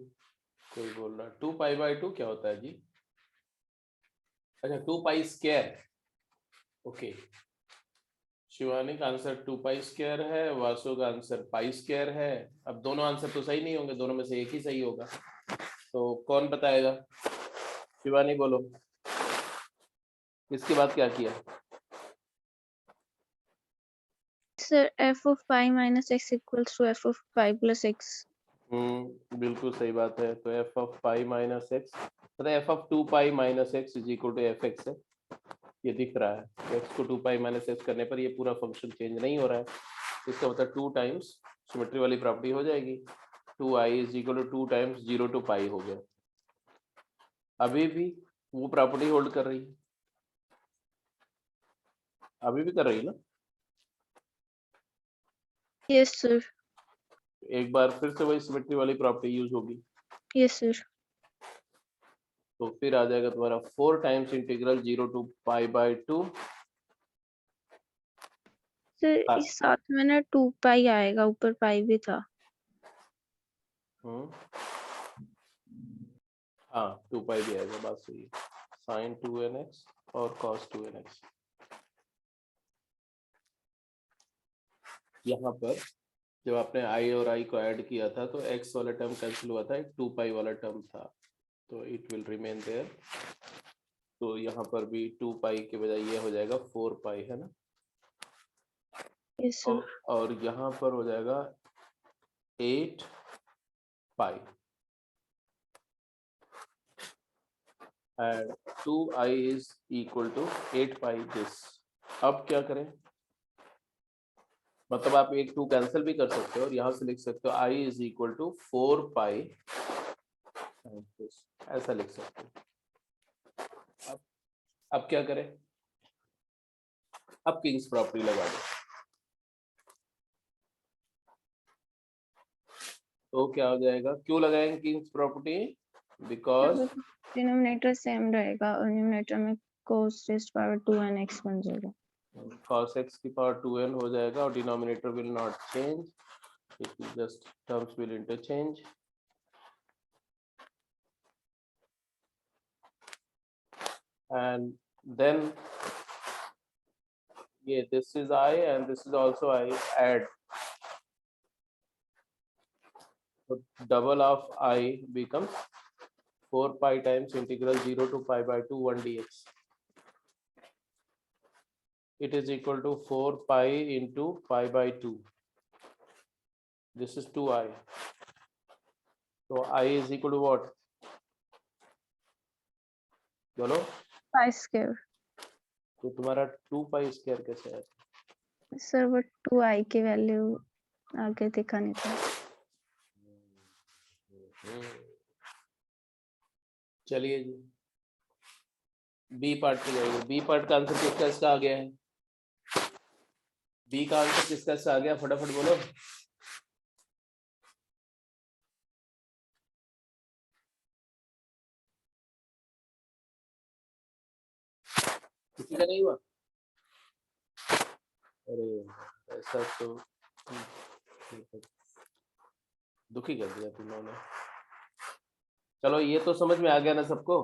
S1: कोई बोल रहा है 2π/2 क्या होता है जी? अच्छा 2π²। ओके, शिवानी का आंसर 2π² है, वासु का आंसर π² है। अब दोनों आंसर तो सही नहीं होंगे, दोनों में से एक ही सही होगा। तो कौन बताएगा? शिवानी बोलो, इसके बाद क्या किया?
S4: Sir, f of pi minus x equals to f of pi plus x.
S1: बिल्कुल सही बात है। तो f of pi minus x, मतलब f of 2π minus x is equal to fx है, ये दिख रहा है। x को 2π minus x करने पर ये पूरा फंक्शन चेंज नहीं हो रहा है, इसका मतलब 2 टाइम्स सिमेट्री वाली प्रॉपर्टी हो जाएगी। 2i is equal to 2 times 0 to pi हो गया। अभी भी वो प्रॉपर्टी होल्ड कर रही है, अभी भी कर रही है ना?
S4: Yes, sir.
S1: एक बार फिर से वही सिमेट्री वाली प्रॉपर्टी यूज होगी,
S4: Yes, sir.
S1: तो फिर आ जाएगा तुम्हारा 4 टाइम्स इंटीग्रल 0 to π/2।
S4: Sir,
S1: हाँ।
S4: इस साथ में ना 2 pi आएगा, ऊपर pi भी था।
S1: हाँ 2π भी आएगा, बात सही है। sin 2nx और cos 2nx। यहाँ पर जब आपने i और i को ऐड किया था तो x वाला टर्म कैंसिल हुआ था, एक 2π वाला टर्म था, तो इट विल रिमेन देयर। तो यहाँ पर भी 2π के बजाय ये हो जाएगा 4π, है ना?
S4: Yes, sir.
S1: और यहाँ पर हो जाएगा 8π and 2i is equal to 8π this। अब क्या करें? मतलब आप 1 2 कैंसिल भी कर सकते हो और यहाँ से लिख सकते हो i is equal to 4π, ऐसा लिख सकते हो। अब क्या करें? अब किंग्स प्रॉपर्टी लगा दो। तो क्या हो जाएगा? क्यों लगाएंगे Kings property? Because
S4: denominator same रहेगा और न्यूमरेटर में cos raised to power 2n x बन जाएगा।
S1: cos x की पावर 2n हो जाएगा और denominator will not change, it will just terms will interchange. And then ये this is I and this is also I, add, so double of I becomes 4π times integral 0 to π/2 1 dx, it is equal to 4π into π/2, this is 2i, so I is equal to what? बोलो।
S4: pi square।
S1: तो तुम्हारा 2π² कैसे है?
S4: Sir वो 2i की value आगे दिखा नहीं था।
S1: चलिए जी, बी पार्ट पे जाइए। बी पार्ट का आंसर किसका आ गया है? बी का आंसर किसका आ गया? फटाफट बोलो। किसी का नहीं हुआ? अरे ऐसा तो दुखी कर दिया तुम लोगों ने। चलो ये तो समझ में आ गया ना सबको?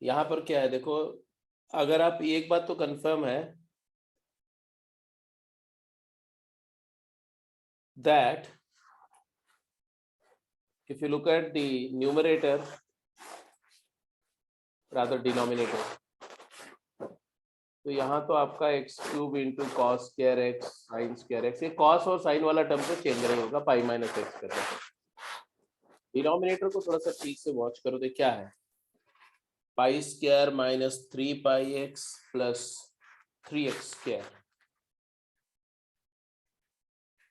S1: यहाँ पर क्या है देखो, अगर आप एक बात तो कंफर्म है that if you look at the numerator rather denominator, तो यहाँ तो आपका x³ into cos square x sin square x, ये cos और sin वाला टर्म तो चेंज नहीं होगा पाई माइनस एक्स करने पर। डिनोमिनेटर को थोड़ा सा ठीक से वॉच करो तो क्या है? Pi square minus 3πx plus 3x²।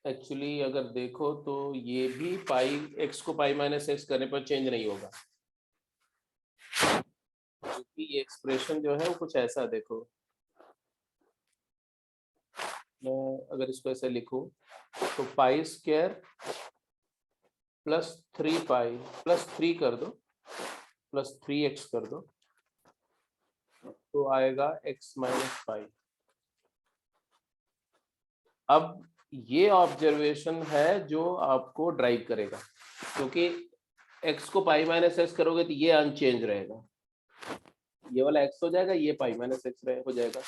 S1: Actually अगर देखो तो ये भी पाई x को पाई माइनस एक्स करने पर चेंज नहीं होगा, क्योंकि ये एक्सप्रेशन जो है वो कुछ ऐसा देखो, मैं अगर इसको ऐसे लिखूं तो पाई स्क्वायर प्लस 3π प्लस 3 कर दो प्लस 3x कर दो तो आएगा x माइनस पाई। अब ये ऑब्जर्वेशन है जो आपको ड्राइव करेगा, क्योंकि x को पाई माइनस एक्स करोगे तो ये अनचेंज रहेगा, ये वाला x हो जाएगा, ये पाई माइनस एक्स हो जाएगा।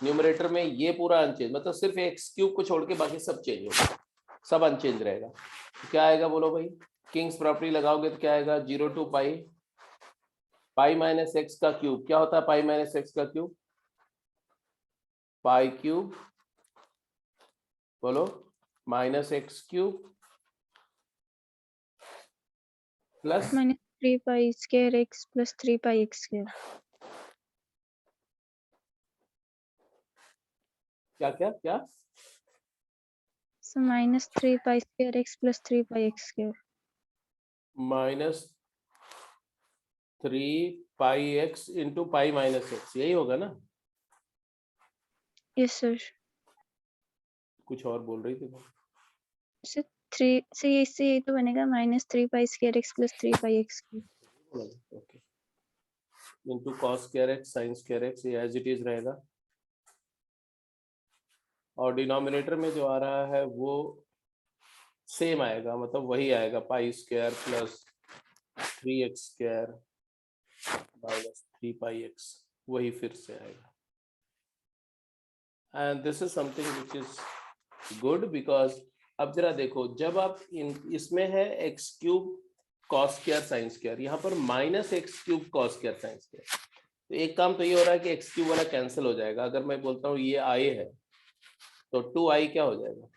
S1: न्यूमरेटर में ये पूरा अनचेंज, मतलब सिर्फ एक्स क्यूब को छोड़ के बाकी सब चेंज होगा, सब अनचेंज रहेगा। तो क्या आएगा बोलो भाई, किंग्स प्रॉपर्टी लगाओगे तो क्या आएगा, 0 to pi, pi minus x का क्यूब क्या होता है, पाई माइनस एक्स का क्यूब, पाई क्यूब, बोलो, minus x cube plus
S4: -3 pi square x plus 3 pi x square.
S1: क्या क्या क्या,
S4: So -3 pi square x plus 3 pi x square.
S1: -3 pi x into pi minus x, यही होगा ना?
S4: Yes sir.
S1: कुछ और बोल रही थी?
S4: So 3 से ये तो बनेगा -3 pi square x plus 3 pi x square.
S1: Okay, into cos square x sign square x, ये एज इट इज रहेगा। और डिनोमिनेटर में जो आ रहा है वो सेम आएगा, मतलब वही आएगा, pi square plus 3x square minus 3 pi x, वही फिर से आएगा। And this is something which is good, because अब जरा देखो, जब आप इसमें है x cube cos square sine square, यहाँ पर minus x cube cos square sine square, तो एक काम तो ये हो रहा है कि एक्स क्यूब वाला कैंसिल हो जाएगा। अगर मैं बोलता हूँ ये आई है तो 2i क्या हो जाएगा,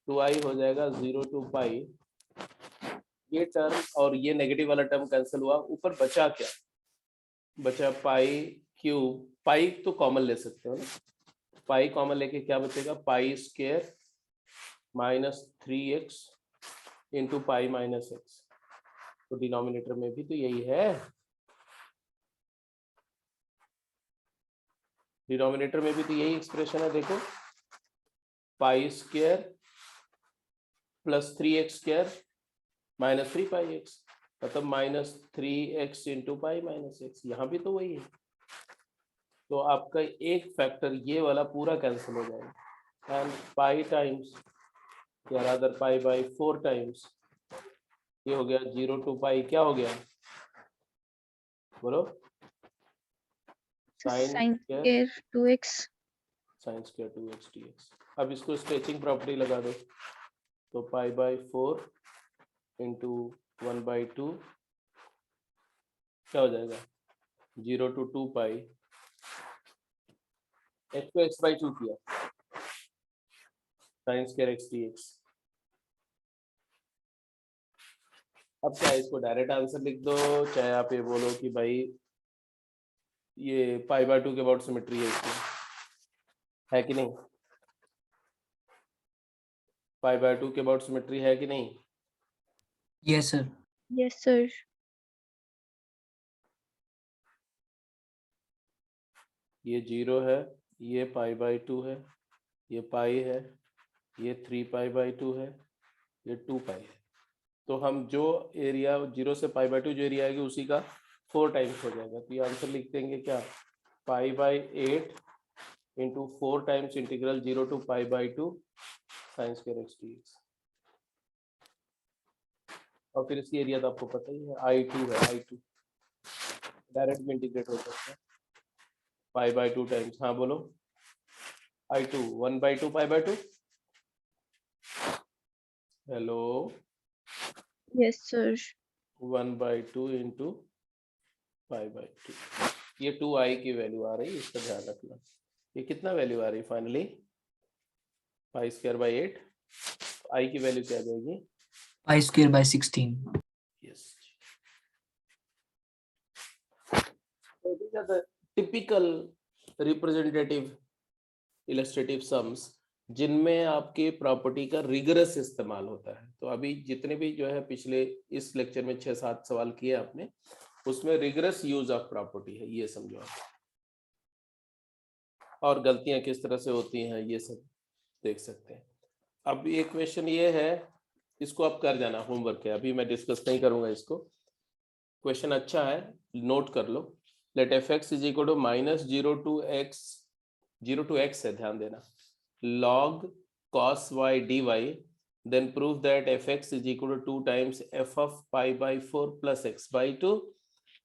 S1: 2i हो जाएगा 0 टू पाई, ये टर्म और ये नेगेटिव वाला टर्म कैंसिल हुआ, ऊपर बचा क्या, बचा पाई क्यूब, पाई तो कॉमन ले सकते हो ना, पाई कॉमन लेके क्या बचेगा, pi square minus 3x into pi minus x, तो डिनोमिनेटर में भी तो यही है, डिनोमिनेटर में भी तो यही एक्सप्रेशन है। देखो, pi square plus 3x square minus 3 pi x, मतलब -3x into pi minus x, यहाँ भी तो वही है। तो आपका एक फैक्टर ये वाला पूरा कैंसिल हो जाएगा, एंड पाई टाइम्स या रादर पाई बाई 4 टाइम्स, ये हो गया 0 टू पाई, क्या हो गया बोलो,
S4: So
S1: sine
S4: sin
S1: square
S4: square 2x.
S1: Sine square 2x dx। अब इसको स्ट्रेचिंग प्रॉपर्टी लगा दो, तो पाई बाई 4 इंटू 1/2 क्या हो जाएगा, 0 टू 2 पाई, x को x/2 किया, साइन स्क्वायर x dx। अब चाहे इसको डायरेक्ट आंसर लिख दो, चाहे आप ये बोलो कि भाई ये π/2 के अबाउट सिमेट्री है इसमें, है कि नहीं, π/2 के अबाउट सिमेट्री है कि नहीं?
S2: Yes, sir.
S4: Yes sir.
S1: ये 0 है, ये π/2 है, ये पाई है, ये 3π/2 है, ये 2 पाई है। तो हम जो एरिया 0 से π/2 जो एरिया आएगी उसी का 4 टाइम्स हो जाएगा, तो ये आंसर लिख देंगे क्या, π/8 into 4 times integral 0 to π/2 sine square x dx। और फिर इसकी एरिया तो आपको पता ही है, I2 है, I2 डायरेक्ट में इंटीग्रेट हो सकता है, π/2 टाइम्स, हाँ बोलो, I2 1/2 π/2, hello,
S4: Yes sir.
S1: 1/2 into π/2, ये 2i की वैल्यू आ रही है, इसका ध्यान रखना। ये कितना वैल्यू आ रही है फाइनली, π²/8, i की वैल्यू क्या आ जाएगी,
S2: Pi square by 16.
S1: Yes. So these are the typical representative illustrative sums जिनमें आपके प्रॉपर्टी का रिगरस इस्तेमाल होता है। तो अभी जितने भी जो है पिछले इस लेक्चर में 6-7 सवाल किए आपने, उसमें रिगरस यूज ऑफ प्रॉपर्टी है, ये समझो आप, और गलतियां किस तरह से होती हैं ये सब देख सकते हैं। अब ये क्वेश्चन ये है, इसको आप कर जाना, होमवर्क है, अभी मैं डिस्कस नहीं करूंगा इसको। क्वेश्चन अच्छा है, नोट कर लो। Let f x is equal to -0 to x, 0 to x है, ध्यान देना, log cos y dy, then prove that fx is equal to 2 times f of pi by 4 plus x by 2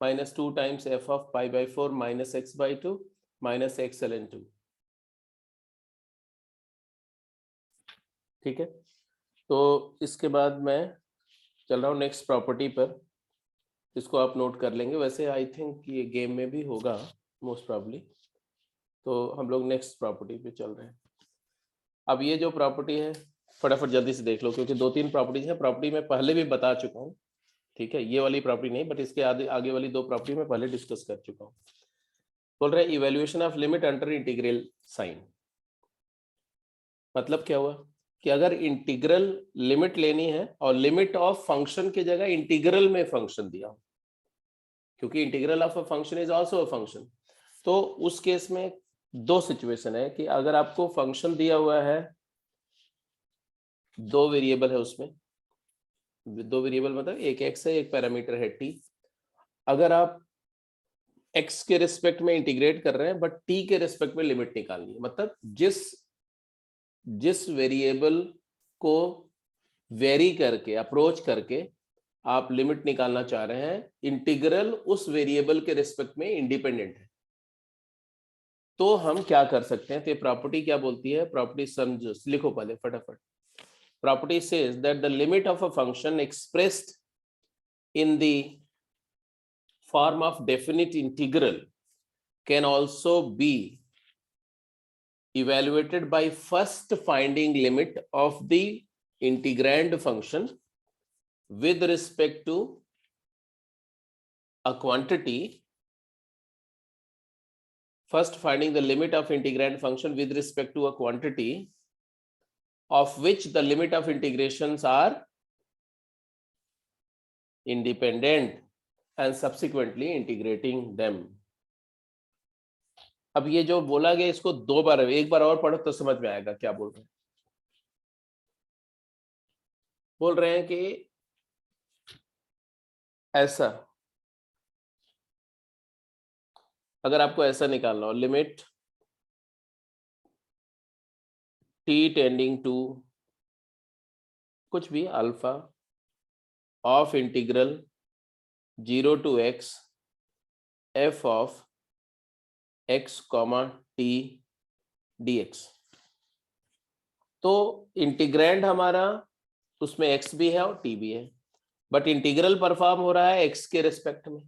S1: minus 2 times f of pi by 4 minus x by 2 minus x ln 2। ठीक है, तो इसके बाद मैं चल रहा हूँ next property पर, इसको आप नोट कर लेंगे। वैसे आई थिंक ये गेम में भी होगा मोस्ट प्रॉब्ली। तो हम लोग नेक्स्ट प्रॉपर्टी पे चल रहे हैं। अब ये जो प्रॉपर्टी है फटाफट जल्दी से देख लो, क्योंकि 2-3 प्रॉपर्टीज हैं। प्रॉपर्टी मैं पहले भी बता चुका हूँ, ठीक है, ये वाली प्रॉपर्टी नहीं, बट इसके आगे वाली 2 प्रॉपर्टी मैं पहले डिस्कस कर चुका हूँ। बोल रहे evaluation of limit under integral sign. मतलब क्या हुआ कि अगर इंटीग्रल लिमिट लेनी है और लिमिट ऑफ फंक्शन की जगह इंटीग्रल में फंक्शन दिया, क्योंकि integral of a function is also a function, तो उस केस में 2 सिचुएशन है कि अगर आपको फंक्शन दिया हुआ है, 2 वेरिएबल है उसमें, 2 वेरिएबल मतलब एक x है, एक पैरामीटर है t। अगर आप x के रिस्पेक्ट में इंटीग्रेट कर रहे हैं बट t के रिस्पेक्ट में लिमिट निकालनी है, मतलब जिस वेरिएबल को वेरी करके अप्रोच करके आप लिमिट निकालना चाह रहे हैं, इंटीग्रल उस वेरिएबल के रिस्पेक्ट में इंडिपेंडेंट है। तो हम क्या कर सकते हैं, तो ये प्रॉपर्टी क्या बोलती है, प्रॉपर्टी समझो, लिखो पहले फटाफट। Property says that the limit of a function expressed in the form of definite integral can also be evaluated by first finding limit of the integrand function with respect to a quantity, first finding the limit of integrand function with respect to a quantity of which the limit of integrations are independent and subsequently integrating them। अब ये जो बोला गया इसको 2 बार, एक बार और पढ़ो तो समझ में आएगा क्या बोल रहे हैं। बोल रहे हैं कि ऐसा, अगर आपको ऐसा निकालना हो, लिमिट t टेंडिंग टू कुछ भी alpha of integral 0 to x f of x, t dx, तो इंटीग्रैंड हमारा उसमें x भी है और t भी है, बट इंटीग्रल परफॉर्म हो रहा है x के रिस्पेक्ट में,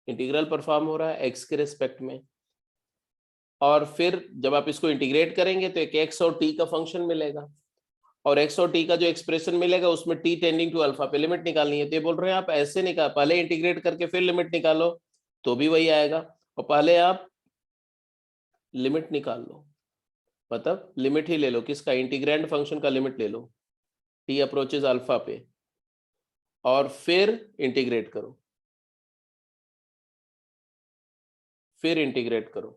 S1: इंटीग्रल परफॉर्म हो रहा है x के रिस्पेक्ट में। और फिर जब आप इसको इंटीग्रेट करेंगे तो एक x और t का फंक्शन मिलेगा, और x और t का जो एक्सप्रेशन मिलेगा उसमें t टेंडिंग टू अल्फा पे लिमिट निकालनी है। तो ये बोल रहे हैं आप ऐसे निकाल, पहले इंटीग्रेट करके फिर लिमिट निकालो तो भी वही आएगा, और पहले आप लिमिट निकाल लो, मतलब लिमिट ही ले लो, किसका, इंटीग्रैंड फंक्शन का लिमिट ले लो t अप्रोचेज अल्फा पे, और फिर इंटीग्रेट करो, फिर इंटीग्रेट करो,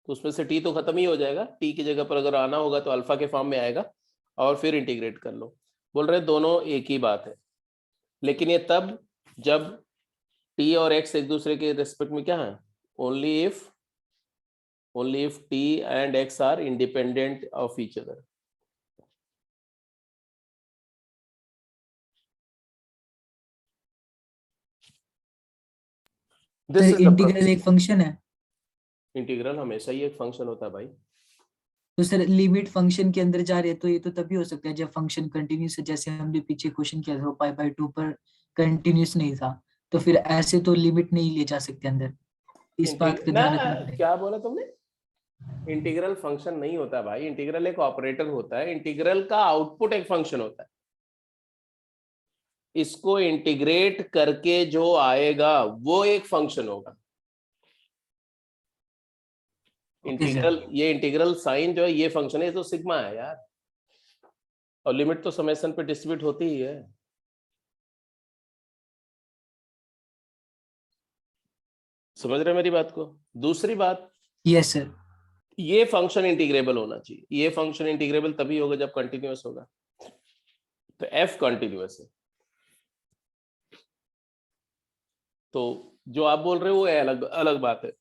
S1: तो उसमें से t तो खत्म ही हो जाएगा, t की जगह पर अगर आना होगा तो अल्फा के फॉर्म में आएगा, और फिर इंटीग्रेट कर लो। बोल रहे हैं दोनों एक ही बात है, लेकिन ये तब जब t और x एक दूसरे के रिस्पेक्ट में क्या है, only if t and x are independent of each other।
S2: तो इंटीग्रल एक फंक्शन है,
S1: इंटीग्रल हमेशा ही एक फंक्शन होता है भाई।
S2: तो सर लिमिट फंक्शन के अंदर जा रही है, तो ये तो तभी हो सकता है जब फंक्शन कंटिन्यूस है, जैसे हमने पीछे क्वेश्चन किया था पाई बाय 2 पर कंटिन्यूस नहीं था, तो फिर ऐसे तो लिमिट नहीं ले जा सकते अंदर, इस बात का ध्यान रखना पड़ेगा।
S1: क्या बोला तुमने, इंटीग्रल फंक्शन नहीं होता भाई, इंटीग्रल एक ऑपरेटर होता है, इंटीग्रल का आउटपुट एक फंक्शन होता है, इसको इंटीग्रेट करके जो आएगा वो एक फंक्शन होगा। इंटीग्रल, ये इंटीग्रल साइन जो है ये फंक्शन है, ये तो सिग्मा है यार, और लिमिट तो समेशन पे डिस्ट्रीब्यूट होती ही है। समझ रहे मेरी बात को। दूसरी बात,
S2: यस सर,
S1: ये फंक्शन इंटीग्रेबल होना चाहिए, ये फंक्शन इंटीग्रेबल तभी होगा जब कंटिन्यूअस होगा, तो f कंटिन्यूअस है, तो जो आप बोल रहे हो वो अलग अलग बात है।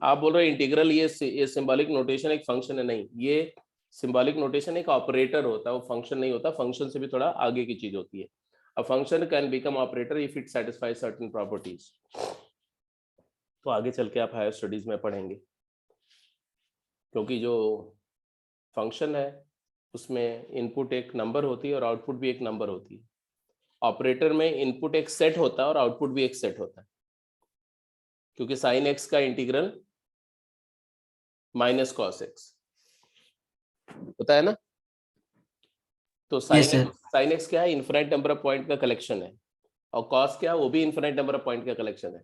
S1: आप बोल रहे हैं इंटीग्रल ये सिंबॉलिक नोटेशन एक फंक्शन है, नहीं, ये सिंबॉलिक नोटेशन एक ऑपरेटर होता है, वो फंक्शन नहीं होता, फंक्शन से भी थोड़ा आगे की चीज होती है। A function can become operator if it satisfies certain properties. तो आगे चल के आप हायर स्टडीज में पढ़ेंगे, क्योंकि जो फंक्शन है उसमें इनपुट एक नंबर होती है और आउटपुट भी एक नंबर होती है। ऑपरेटर में इनपुट एक सेट होता है और आउटपुट भी एक सेट होता है, क्योंकि साइन एक्स का इंटीग्रल माइनस कॉस एक्स होता है ना। तो
S2: Yes, sir.
S1: साइन एक्स क्या है, इनफिनिट नंबर ऑफ पॉइंट का कलेक्शन है, और कॉस क्या है, वो भी इनफिनिट नंबर ऑफ पॉइंट का कलेक्शन है।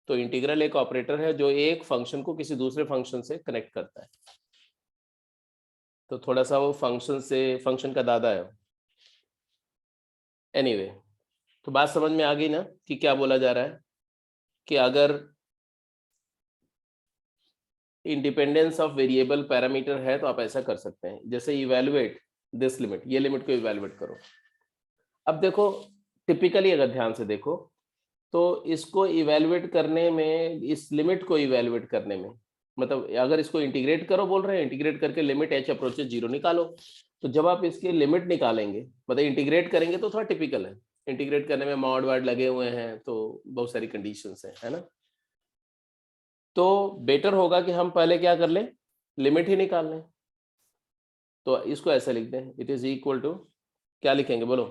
S1: तो इंटीग्रल एक ऑपरेटर है जो एक फंक्शन को किसी दूसरे फंक्शन से कनेक्ट करता है। तो थोड़ा सा वो फंक्शन का दादा है। एनीवे, तो बात समझ में आ गई ना कि क्या बोला जा रहा है, कि अगर इंडिपेंडेंस ऑफ वेरिएबल पैरामीटर है तो आप ऐसा कर सकते हैं, जैसे इवैल्यूएट दिस लिमिट, ये लिमिट को इवैल्यूएट करो। अब देखो टिपिकली अगर ध्यान से देखो तो इसको इवैल्यूएट करने में, इस लिमिट को इवैल्यूएट करने में, मतलब अगर इसको इंटीग्रेट करो बोल रहे हैं, इंटीग्रेट करके लिमिट एच अप्रोचेस 0 निकालो। तो जब आप इसकी लिमिट निकालेंगे, मतलब इंटीग्रेट करेंगे, तो थोड़ा टिपिकल है, इंटीग्रेट करने में मॉड वार्ड लगे हुए हैं, तो बहुत सारी कंडीशंस हैं, है ना। तो बेटर होगा कि हम पहले क्या कर लें, लिमिट ही निकाल लें। तो इसको ऐसे लिख दें, इट इज इक्वल टू, क्या लिखेंगे बोलो,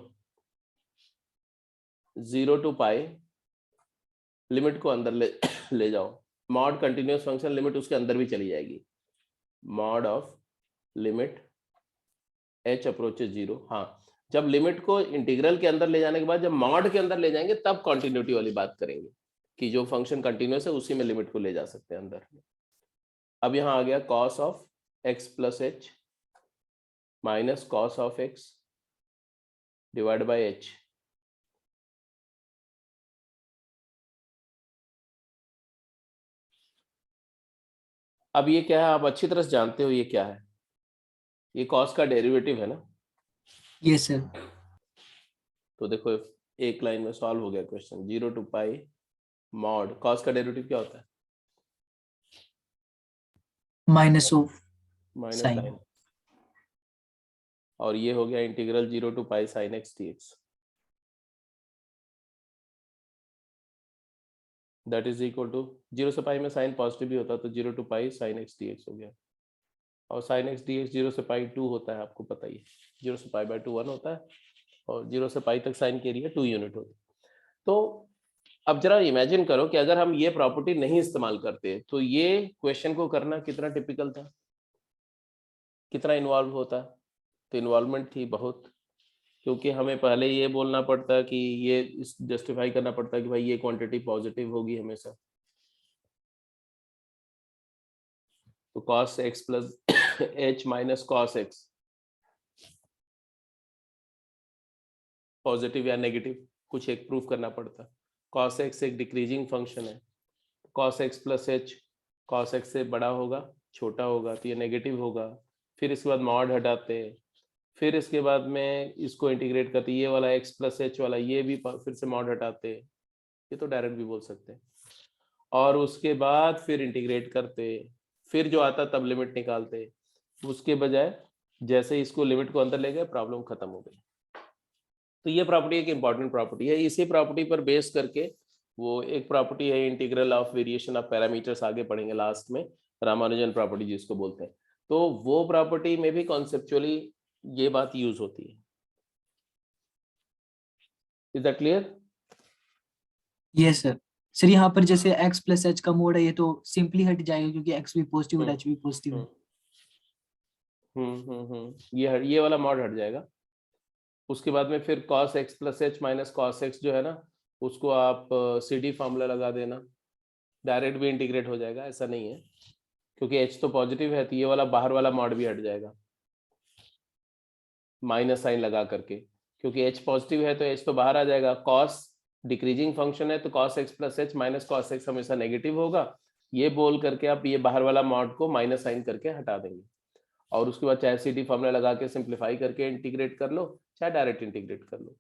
S1: 0 to पाई, लिमिट को अंदर ले जाओ, मॉड कंटिन्यूअस फंक्शन लिमिट उसके अंदर भी चली जाएगी, mod of limit h approaches 0। हाँ, जब लिमिट को इंटीग्रल के अंदर ले जाने के बाद जब मॉड के अंदर ले जाएंगे तब कॉन्टिन्यूटी वाली बात करेंगे, कि जो फंक्शन कंटिन्यूअस है उसी में लिमिट को ले जा सकते हैं अंदर। अब यहाँ आ गया cos of x plus H minus cos of x divide by h। अब ये क्या है, आप अच्छी तरह से जानते हो ये क्या है, ये cos का डेरिवेटिव है ना।
S2: Yes, sir.
S1: तो देखो एक लाइन में सॉल्व हो गया question, 0 to pi mod cos का डेरिवेटिव क्या होता है,
S2: Minus of
S1: minus
S2: sin.
S1: Sine, और ये हो गया integral 0 to pi sine x d x, that is equal to 0 से पाई में साइन पॉजिटिव भी होता है, तो 0 to pi sine x d x हो गया। और साइन एक्स डी एक्स 0 से पाई 2 होता है, आपको पता ही है, 0 से पाई बाई 2 1 होता है, और 0 से पाई तक साइन के एरिया 2 यूनिट होती है। तो अब जरा इमेजिन करो कि अगर हम ये प्रॉपर्टी नहीं इस्तेमाल करते तो ये क्वेश्चन को करना कितना टिपिकल था, कितना इन्वॉल्व होता। तो इन्वॉल्वमेंट थी बहुत, क्योंकि हमें पहले ये बोलना पड़ता कि ये जस्टिफाई करना पड़ता कि भाई ये क्वांटिटी पॉजिटिव होगी हमेशा। तो cos x plus h minus cos x positive या नेगेटिव कुछ एक प्रूफ करना पड़ता। cos x एक डिक्रीजिंग फंक्शन है, cos x plus h cos x से बड़ा होगा छोटा होगा तो ये नेगेटिव होगा। फिर इसके बाद मॉड हटाते, फिर इसके बाद में इसको इंटीग्रेट करते, ये वाला x प्लस एच वाला ये भी फिर से मॉड हटाते, ये तो डायरेक्ट भी बोल सकते हैं, और उसके बाद फिर इंटीग्रेट करते, फिर जो आता तब लिमिट निकालते। उसके बजाय जैसे इसको लिमिट को अंदर ले गए प्रॉब्लम खत्म हो गई। तो ये प्रॉपर्टी एक इंपॉर्टेंट प्रॉपर्टी है, इसी प्रॉपर्टी पर बेस करके वो एक प्रॉपर्टी है integral of variation of parameters, आगे पढ़ेंगे लास्ट में, रामानुजन प्रॉपर्टी जिसको बोलते हैं। तो वो प्रॉपर्टी में भी कॉन्सेप्चुअली ये बात यूज होती है। Is that clear?
S2: Yes, sir. Sir यहाँ पर जैसे x प्लस एच का मोड है, ये तो सिंपली हट जाएगा क्योंकि x भी पॉजिटिव और h भी पॉजिटिव है।
S1: ये वाला मॉड हट जाएगा। उसके बाद में फिर cos x plus H minus cos x जो है ना, उसको आप CD फार्मूला लगा देना, डायरेक्ट भी इंटीग्रेट हो जाएगा, ऐसा नहीं है, क्योंकि h तो पॉजिटिव है तो ये वाला बाहर वाला मॉड भी हट जाएगा माइनस साइन लगा करके, क्योंकि h पॉजिटिव है तो h तो बाहर आ जाएगा। cos डिक्रीजिंग फंक्शन है तो cos x plus H minus cos x हमेशा नेगेटिव होगा, ये बोल करके आप ये बाहर वाला मॉड को माइनस साइन करके हटा देंगे, और उसके बाद चाहे CD फॉर्मूला लगा के सिंप्लीफाई करके इंटीग्रेट कर लो, चाहे डायरेक्ट इंटीग्रेट कर लो।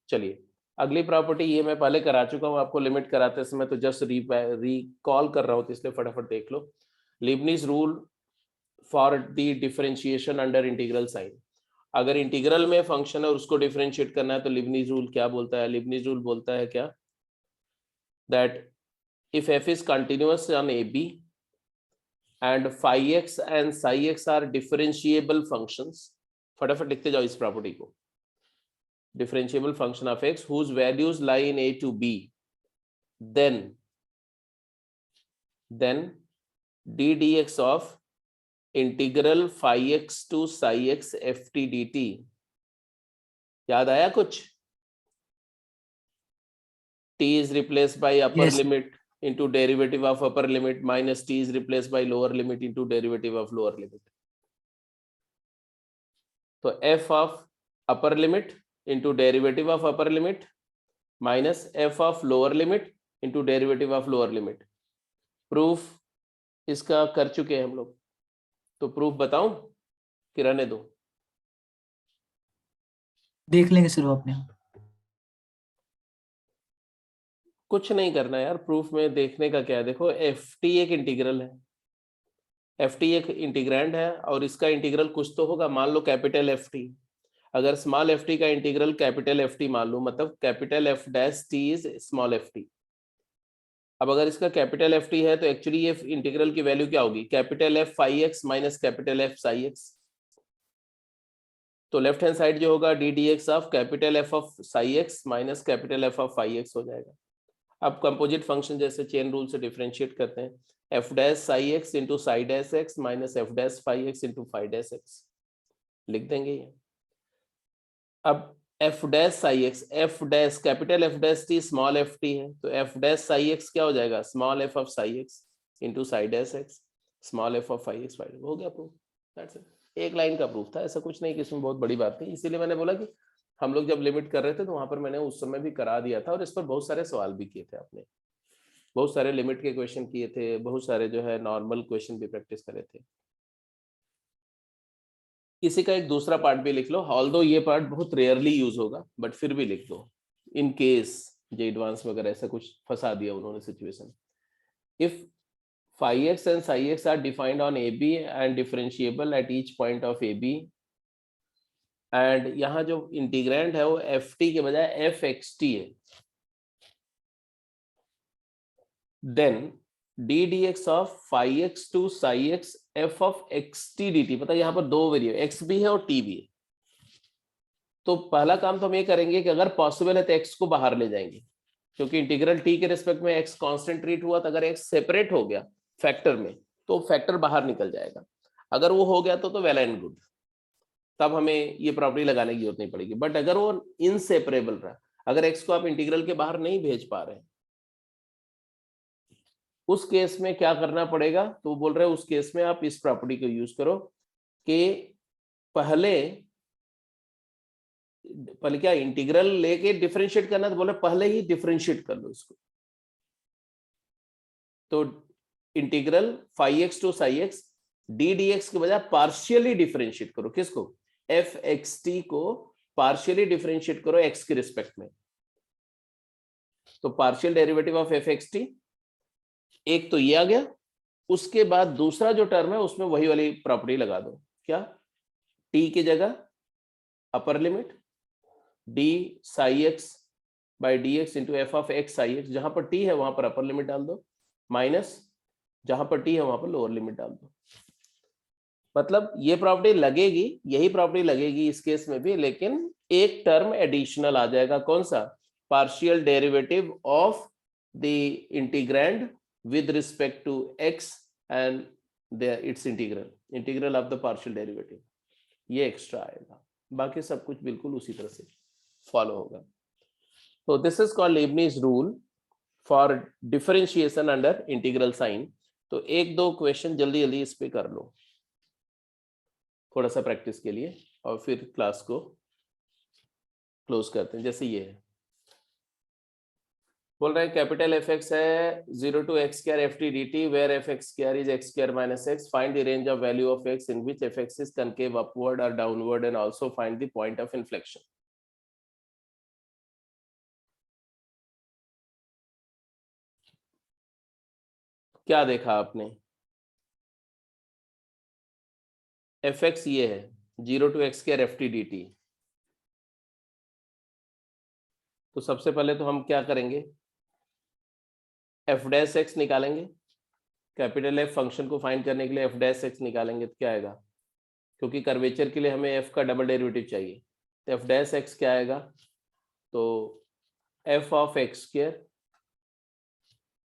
S1: चलिए अगली प्रॉपर्टी ये मैं पहले करा चुका हूँ आपको लिमिट कराते समय, तो जस्ट रिकॉल कर रहा हूँ, तो इसलिए फटाफट देख लो। Leibniz rule for the differentiation under integral sign. अगर इंटीग्रल में फंक्शन है और उसको डिफरेंशिएट करना है तो लीबनिज रूल क्या बोलता है? लीबनिज रूल बोलता है क्या? That if f is continuous on AB and phi x and psi x are differentiable functions, फटाफट लिखते जाओ इस प्रॉपर्टी को। differentiable function of x whose values lie in A to B, then d dx of integral phi x to psi x ft dt। याद आया कुछ? t is replaced by upper
S2: Yes.
S1: limit into derivative of upper limit minus t is replaced by lower limit into derivative of lower limit। तो f of upper limit into derivative of upper limit minus f of lower limit into derivative of lower limit। Proof इसका कर चुके हैं हम लोग, तो proof बताऊं कि रहने दो?
S2: देख लेंगे सर वो अपने आप।
S1: कुछ नहीं करना यार, प्रूफ में देखने का क्या है। देखो ft एक इंटीग्रल है, ft एक इंटीग्रैंड है और इसका इंटीग्रल कुछ तो होगा, मान लो कैपिटल ft। अगर स्मॉल ft का इंटीग्रल कैपिटल ft मान लो, मतलब capital f dash t is small ft। अब अगर इसका कैपिटल ft है तो एक्चुअली ये इंटीग्रल की वैल्यू क्या होगी? Capital f phi x minus capital f psi x. तो लेफ्ट हैंड साइड जो होगा d d x of capital f of psi x minus capital f of phi x हो जाएगा। अब कंपोजिट फंक्शन जैसे चेन रूल से differentiate करते हैं, f dash psi x into psi dash x minus f dash phi x into phi dash x लिख देंगे ये। अब f dash psi x, f dash capital f dash t small f t है, तो f dash psi x क्या हो जाएगा? Small f of psi x into psi dash x small f of phi x. हो गया proof. That's it. एक line का proof था, ऐसा कुछ नहीं कि इसमें बहुत बड़ी बात नहीं। इसीलिए मैंने बोला कि हम लोग जब लिमिट कर रहे थे तो वहां पर मैंने उस समय भी करा दिया था और इस पर बहुत सारे सवाल भी किए थे आपने, बहुत सारे लिमिट के क्वेश्चन किए थे, बहुत सारे जो है नॉर्मल क्वेश्चन भी प्रैक्टिस करे थे। इसी का एक दूसरा पार्ट भी लिख लो, ऑल्दो ये पार्ट बहुत रेयरली यूज होगा बट फिर भी लिख दो इन केस जे एडवांस वगैरह ऐसा कुछ फंसा दिया उन्होंने situation. If phi x and psi x are defined on AB and differentiable at each point of AB, and यहाँ जो इंटीग्रैंड है वो ft के बजाय fxt है, then d dx of phi x to psi x f of xt dt। पता है यहाँ पर दो वेरिएबल x भी है और t भी है, तो पहला काम तो हम ये करेंगे कि अगर पॉसिबल है तो x को बाहर ले जाएंगे, क्योंकि इंटीग्रल t के रिस्पेक्ट में x कांस्टेंट ट्रीट हुआ, तो अगर x सेपरेट हो गया फैक्टर में तो फैक्टर बाहर निकल जाएगा। अगर वो हो गया तो वेल एंड गुड, तब हमें ये प्रॉपर्टी लगाने की जरूरत नहीं पड़ेगी। बट अगर वो इनसेपरेबल रहा, अगर x को आप इंटीग्रल के बाहर नहीं भेज पा रहे हैं, उस केस में क्या करना पड़ेगा? तो वो बोल रहे हैं उस केस में आप इस प्रॉपर्टी को यूज करो कि पहले क्या इंटीग्रल लेके डिफरेंशिएट करना, तो बोल रहे पहले ही डिफरेंशिएट कर लो इसको। तो integral phi x to psi x d d x के बजाय पार्शियली डिफरेंशिएट करो। किसको? एफ एक्स टी को पार्शियली डिफरेंशिएट करो एक्स के रिस्पेक्ट में। तो partial derivative of f x t, एक तो ये आ गया, उसके बाद दूसरा जो टर्म है उसमें वही वाली प्रॉपर्टी लगा दो। क्या? टी की जगह upper limit D Sai x by D x into F of x Sai x, जहां पर टी है वहां पर अपर लिमिट डाल दो, माइनस जहां पर टी है वहां पर लोअर लिमिट डाल दो। मतलब ये प्रॉपर्टी लगेगी, यही प्रॉपर्टी लगेगी इस केस में भी, लेकिन एक टर्म एडिशनल आ जाएगा। कौन सा? Partial derivative of the integrand with respect to x and its integral of the partial derivative, ये एक्स्ट्रा आएगा। बाकी सब कुछ बिल्कुल उसी तरह से फॉलो होगा। तो this is called Leibniz rule for differentiation under integral sign. तो एक दो क्वेश्चन जल्दी जल्दी इस पे कर लो थोड़ा सा प्रैक्टिस के लिए, और फिर क्लास को क्लोज करते हैं। जैसे ये है, बोल रहे हैं कैपिटल एफ एक्स है 0 to x square f t d t, where f x square is x square minus x, find the range of value of x in which f x is concave upward और downward, and also find the point of inflection. क्या देखा आपने, F x ये है 0 to x square F t d t. तो सबसे पहले तो हम क्या करेंगे, एफ डैश एक्स निकालेंगे, कैपिटल एफ फंक्शन को फाइंड करने के लिए एफ डैश एक्स निकालेंगे तो क्या आएगा, क्योंकि कर्वेचर के लिए हमें एफ का डबल डेरिवेटिव चाहिए, तो एफ डैश एक्स क्या आएगा, तो f of x square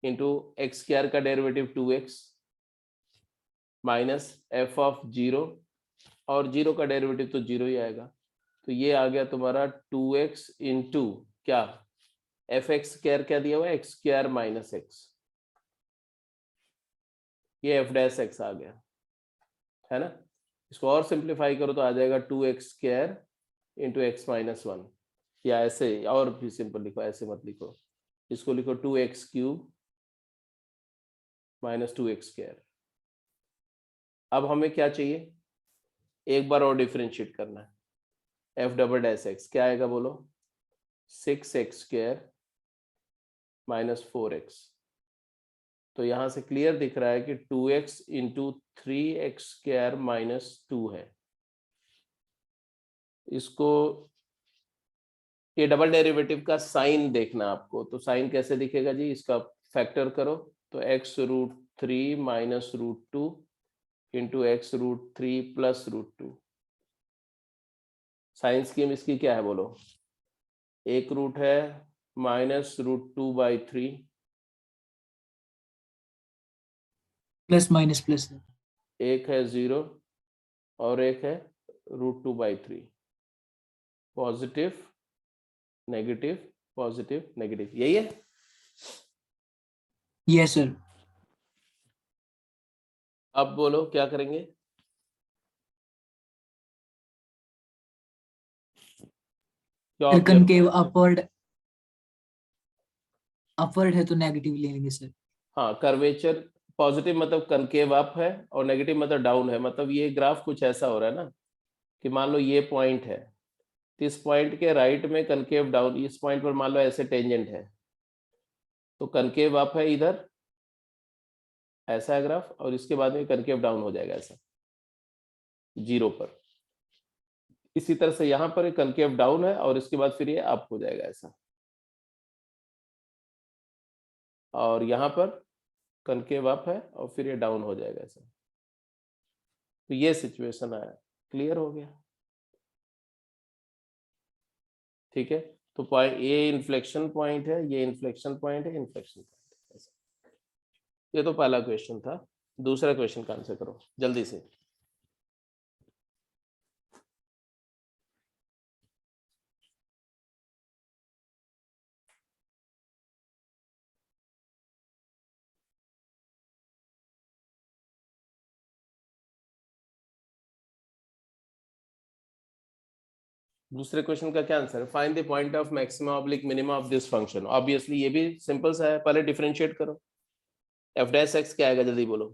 S1: into x square का derivative 2x minus f of 0, और 0 का डेरिवेटिव तो 0 ही आएगा, तो ये आ गया तुम्हारा 2x इंटू क्या, एफ एक्स स्क्वायर क्या दिया हुआ है, एक्स स्क्वायर माइनस एक्स, ये एफ डैश एक्स आ गया, है ना। इसको और सिंप्लीफाई करो तो आ जाएगा 2x square into x minus 1, या ऐसे और भी सिंपल लिखो, ऐसे मत लिखो, इसको लिखो 2x cube minus 2x square. अब हमें क्या चाहिए, एक बार और डिफरेंशिएट करना है, एफ डबल डैश एक्स क्या आएगा बोलो, 6x स्क्वायर माइनस 4x। तो यहां से क्लियर दिख रहा है कि 2x into 3x square minus 2 है। इसको ये डबल डेरिवेटिव का साइन देखना आपको, तो साइन कैसे दिखेगा जी, इसका फैक्टर करो तो x√3 minus √2 into x√3 plus √2। Sign scheme इसकी क्या है बोलो, एक रूट है माइनस √2/3,
S2: प्लस माइनस प्लस है,
S1: एक है 0 और एक है √2/3, पॉजिटिव नेगेटिव पॉजिटिव नेगेटिव, यही है।
S2: Yes sir.
S1: अब बोलो क्या करेंगे, क्या
S2: फिर
S1: ऑब्जर्व
S2: कनकेव
S1: करेंगे?
S2: अपवर्ड है तो नेगेटिव ले लेंगे सर।
S1: हाँ, कर्वेचर पॉजिटिव मतलब कनकेव अप है और नेगेटिव मतलब डाउन है, मतलब ये ग्राफ कुछ ऐसा हो रहा है ना कि मान लो ये पॉइंट है, तो इस पॉइंट के राइट में कनकेव डाउन, इस पॉइंट पर मान लो ऐसे टेंजेंट है, तो कनकेव अप है इधर, ऐसा है ग्राफ, और इसके बाद में कनकेव डाउन हो जाएगा ऐसा 0 पर। इसी तरह से यहाँ पर कनकेव डाउन है और इसके बाद फिर ये अप हो जाएगा ऐसा, और यहाँ पर कनकेव अप है और फिर ये डाउन हो जाएगा ऐसा। तो ये सिचुएशन आया, क्लियर हो गया, ठीक है। तो पॉइंट ये इन्फ्लेक्शन पॉइंट है, ये इन्फ्लेक्शन पॉइंट है, इन्फ्लेक्शन पॉइंट है। ये तो पहला क्वेश्चन था, दूसरा क्वेश्चन का आंसर करो जल्दी से। दूसरे क्वेश्चन का क्या आंसर है, find the point of maxima oblique minima of this function. Obviously ये भी सिंपल सा है, पहले डिफरेंशिएट करो, एफ डैश एक्स क्या आएगा जल्दी बोलो,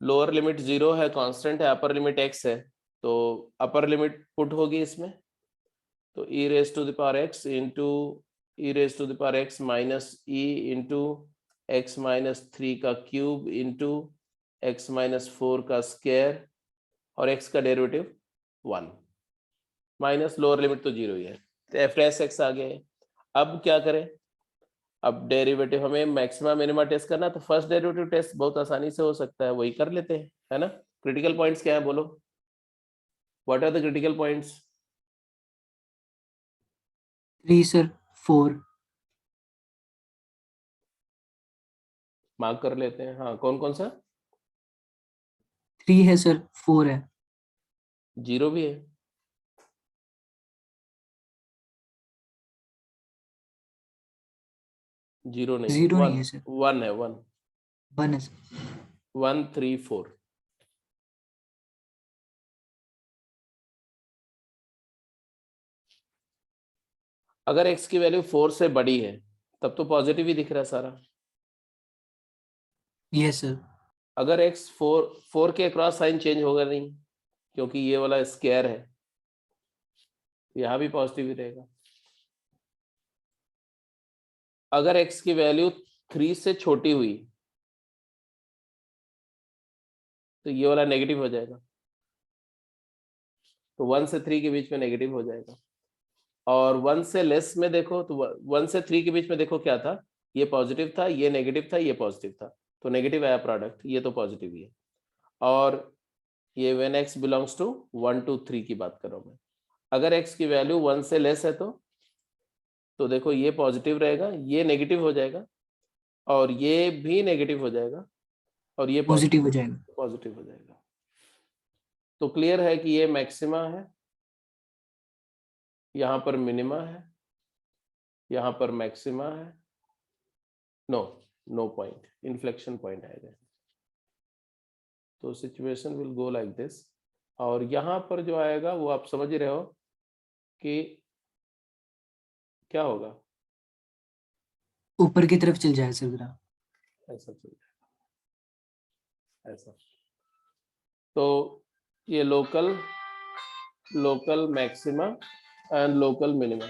S1: लोअर लिमिट 0 है, कांस्टेंट है, अपर लिमिट x है, तो अपर लिमिट पुट होगी इसमें, तो e raise to the power x into e raise to the power x minus e into x minus 3 का क्यूब इंटू x माइनस 4 का square, और x का डेरिवेटिव 1, माइनस लोअर लिमिट तो 0 ही है, तो एफ डैश एक्स आ गया। अब क्या करें, अब डेरिवेटिव हमें मैक्सिमा मिनिमा टेस्ट करना, तो फर्स्ट डेरिवेटिव टेस्ट बहुत आसानी से हो सकता है, वही कर लेते हैं, है ना। क्रिटिकल पॉइंट्स क्या है बोलो, what are the critical points,
S2: 3 sir, 4।
S1: Mark कर लेते हैं, हाँ कौन कौन सा,
S2: 3 है सर, 4 है।
S1: 0 भी है, जीरो नहीं है,
S2: 0 नहीं
S1: 1
S2: है सर,
S1: 1 है, 1
S2: 1 है सर।
S1: 1 3 4। अगर x की वैल्यू 4 से बड़ी है तब तो पॉजिटिव ही दिख रहा है सारा,
S2: यस सर।
S1: अगर x 4 के अक्रॉस साइन चेंज होगा नहीं, क्योंकि ये वाला स्क्वायर है, यहाँ भी पॉजिटिव ही रहेगा। अगर x की वैल्यू 3 से छोटी हुई तो ये वाला नेगेटिव हो जाएगा, तो 1 से 3 के बीच में नेगेटिव हो जाएगा। और 1 से लेस में देखो तो 1 से 3 के बीच में देखो क्या था, ये पॉजिटिव था, ये नेगेटिव था, ये पॉजिटिव था, तो नेगेटिव आया प्रोडक्ट, ये तो पॉजिटिव ही है। और ये when x belongs to 1 to 3 की बात कर रहा हूं मैं। अगर x की वैल्यू 1 से लेस है तो देखो ये पॉजिटिव रहेगा, ये नेगेटिव हो जाएगा, और ये भी नेगेटिव हो जाएगा, और ये
S2: पॉजिटिव हो जाएगा।
S1: पॉजिटिव हो जाएगा। तो क्लियर है कि ये मैक्सिमा है, यहाँ पर मिनिमा है, यहाँ पर मैक्सिमा है, नो पॉइंट, इन्फ्लेक्शन पॉइंट आएगा। तो situation will go like this. और यहाँ पर जो आएगा वो आप समझ रहे हो कि क्या होगा,
S2: ऊपर की तरफ चल जाए सर ग्राफ।
S1: ऐसा चल जाएगा, ऐसा। तो ये local maxima and local minima,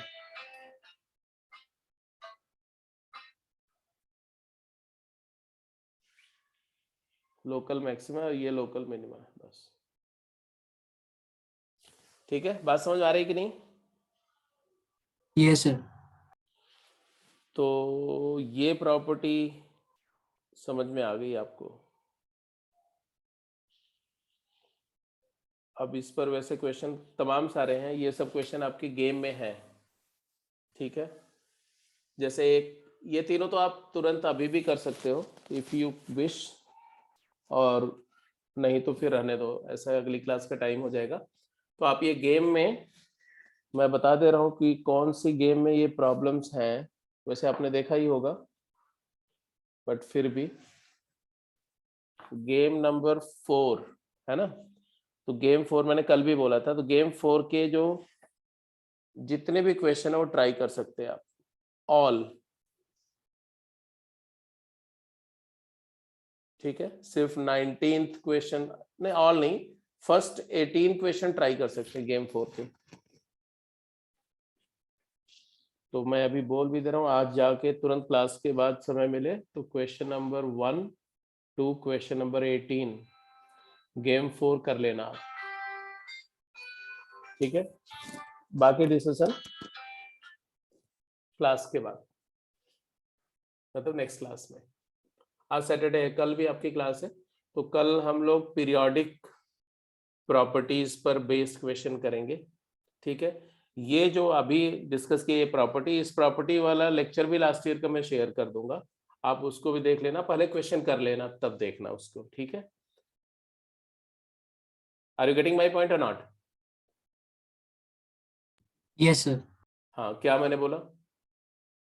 S1: local maxima और ये लोकल मिनिमा, बस। ठीक है, बात समझ आ रही कि नहीं?
S2: Yes sir.
S1: तो ये प्रॉपर्टी समझ में आ गई आपको। अब इस पर वैसे क्वेश्चन तमाम सारे हैं, ये सब क्वेश्चन आपके गेम में हैं, ठीक है। जैसे एक ये तीनों तो आप तुरंत अभी भी कर सकते हो इफ यू विश, और नहीं तो फिर रहने दो, ऐसा अगली क्लास का टाइम हो जाएगा। तो आप ये गेम में, मैं बता दे रहा हूँ कि कौन सी गेम में ये प्रॉब्लम्स हैं, वैसे आपने देखा ही होगा, बट फिर भी गेम नंबर 4 है ना। तो गेम 4 मैंने कल भी बोला था, तो गेम 4 के जो जितने भी क्वेश्चन है वो ट्राई कर सकते हैं आप, ऑल, ठीक है। सिर्फ 19th क्वेश्चन नहीं, ऑल नहीं, फर्स्ट 18 क्वेश्चन ट्राई कर सकते हैं गेम 4 के। तो मैं अभी बोल भी दे रहा हूँ, आज जाके तुरंत क्लास के बाद समय मिले तो question number 1 to question number 18 game 4 कर लेना आप, ठीक है। बाकी डिस्कशन क्लास के बाद, मतलब नेक्स्ट क्लास में। आज सैटरडे है, कल भी आपकी क्लास है, तो कल हम लोग पीरियोडिक प्रॉपर्टीज पर बेस्ड क्वेश्चन करेंगे, ठीक है। ये जो अभी डिस्कस किए प्रॉपर्टी, इस प्रॉपर्टी वाला लेक्चर भी लास्ट ईयर का मैं शेयर कर दूंगा, आप उसको भी देख लेना, पहले क्वेश्चन कर लेना तब देखना उसको, ठीक है। Are you getting my point और नॉट?
S2: Yes sir.
S1: हाँ, क्या मैंने बोला?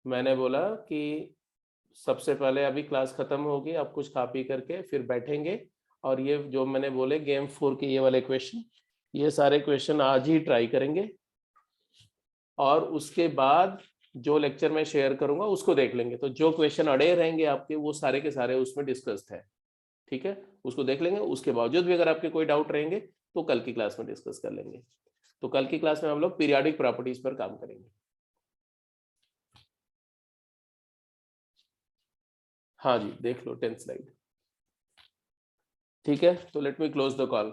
S1: मैंने बोला कि सबसे पहले अभी क्लास खत्म होगी, आप कुछ खा पी करके फिर बैठेंगे, और ये जो मैंने बोले गेम 4 के ये वाले क्वेश्चन, ये सारे क्वेश्चन आज ही ट्राई करेंगे, और उसके बाद जो लेक्चर मैं शेयर करूंगा उसको देख लेंगे। तो जो क्वेश्चन अड़े रहेंगे आपके वो सारे के सारे उसमें डिस्कस्ड है, ठीक है, उसको देख लेंगे। उसके बावजूद भी अगर आपके कोई डाउट रहेंगे तो कल की क्लास में डिस्कस कर लेंगे। तो कल की क्लास में हम लोग पीरियोडिक प्रॉपर्टीज पर काम करेंगे। हाँ जी, देख लो 10th स्लाइड, ठीक है। तो let me close the call.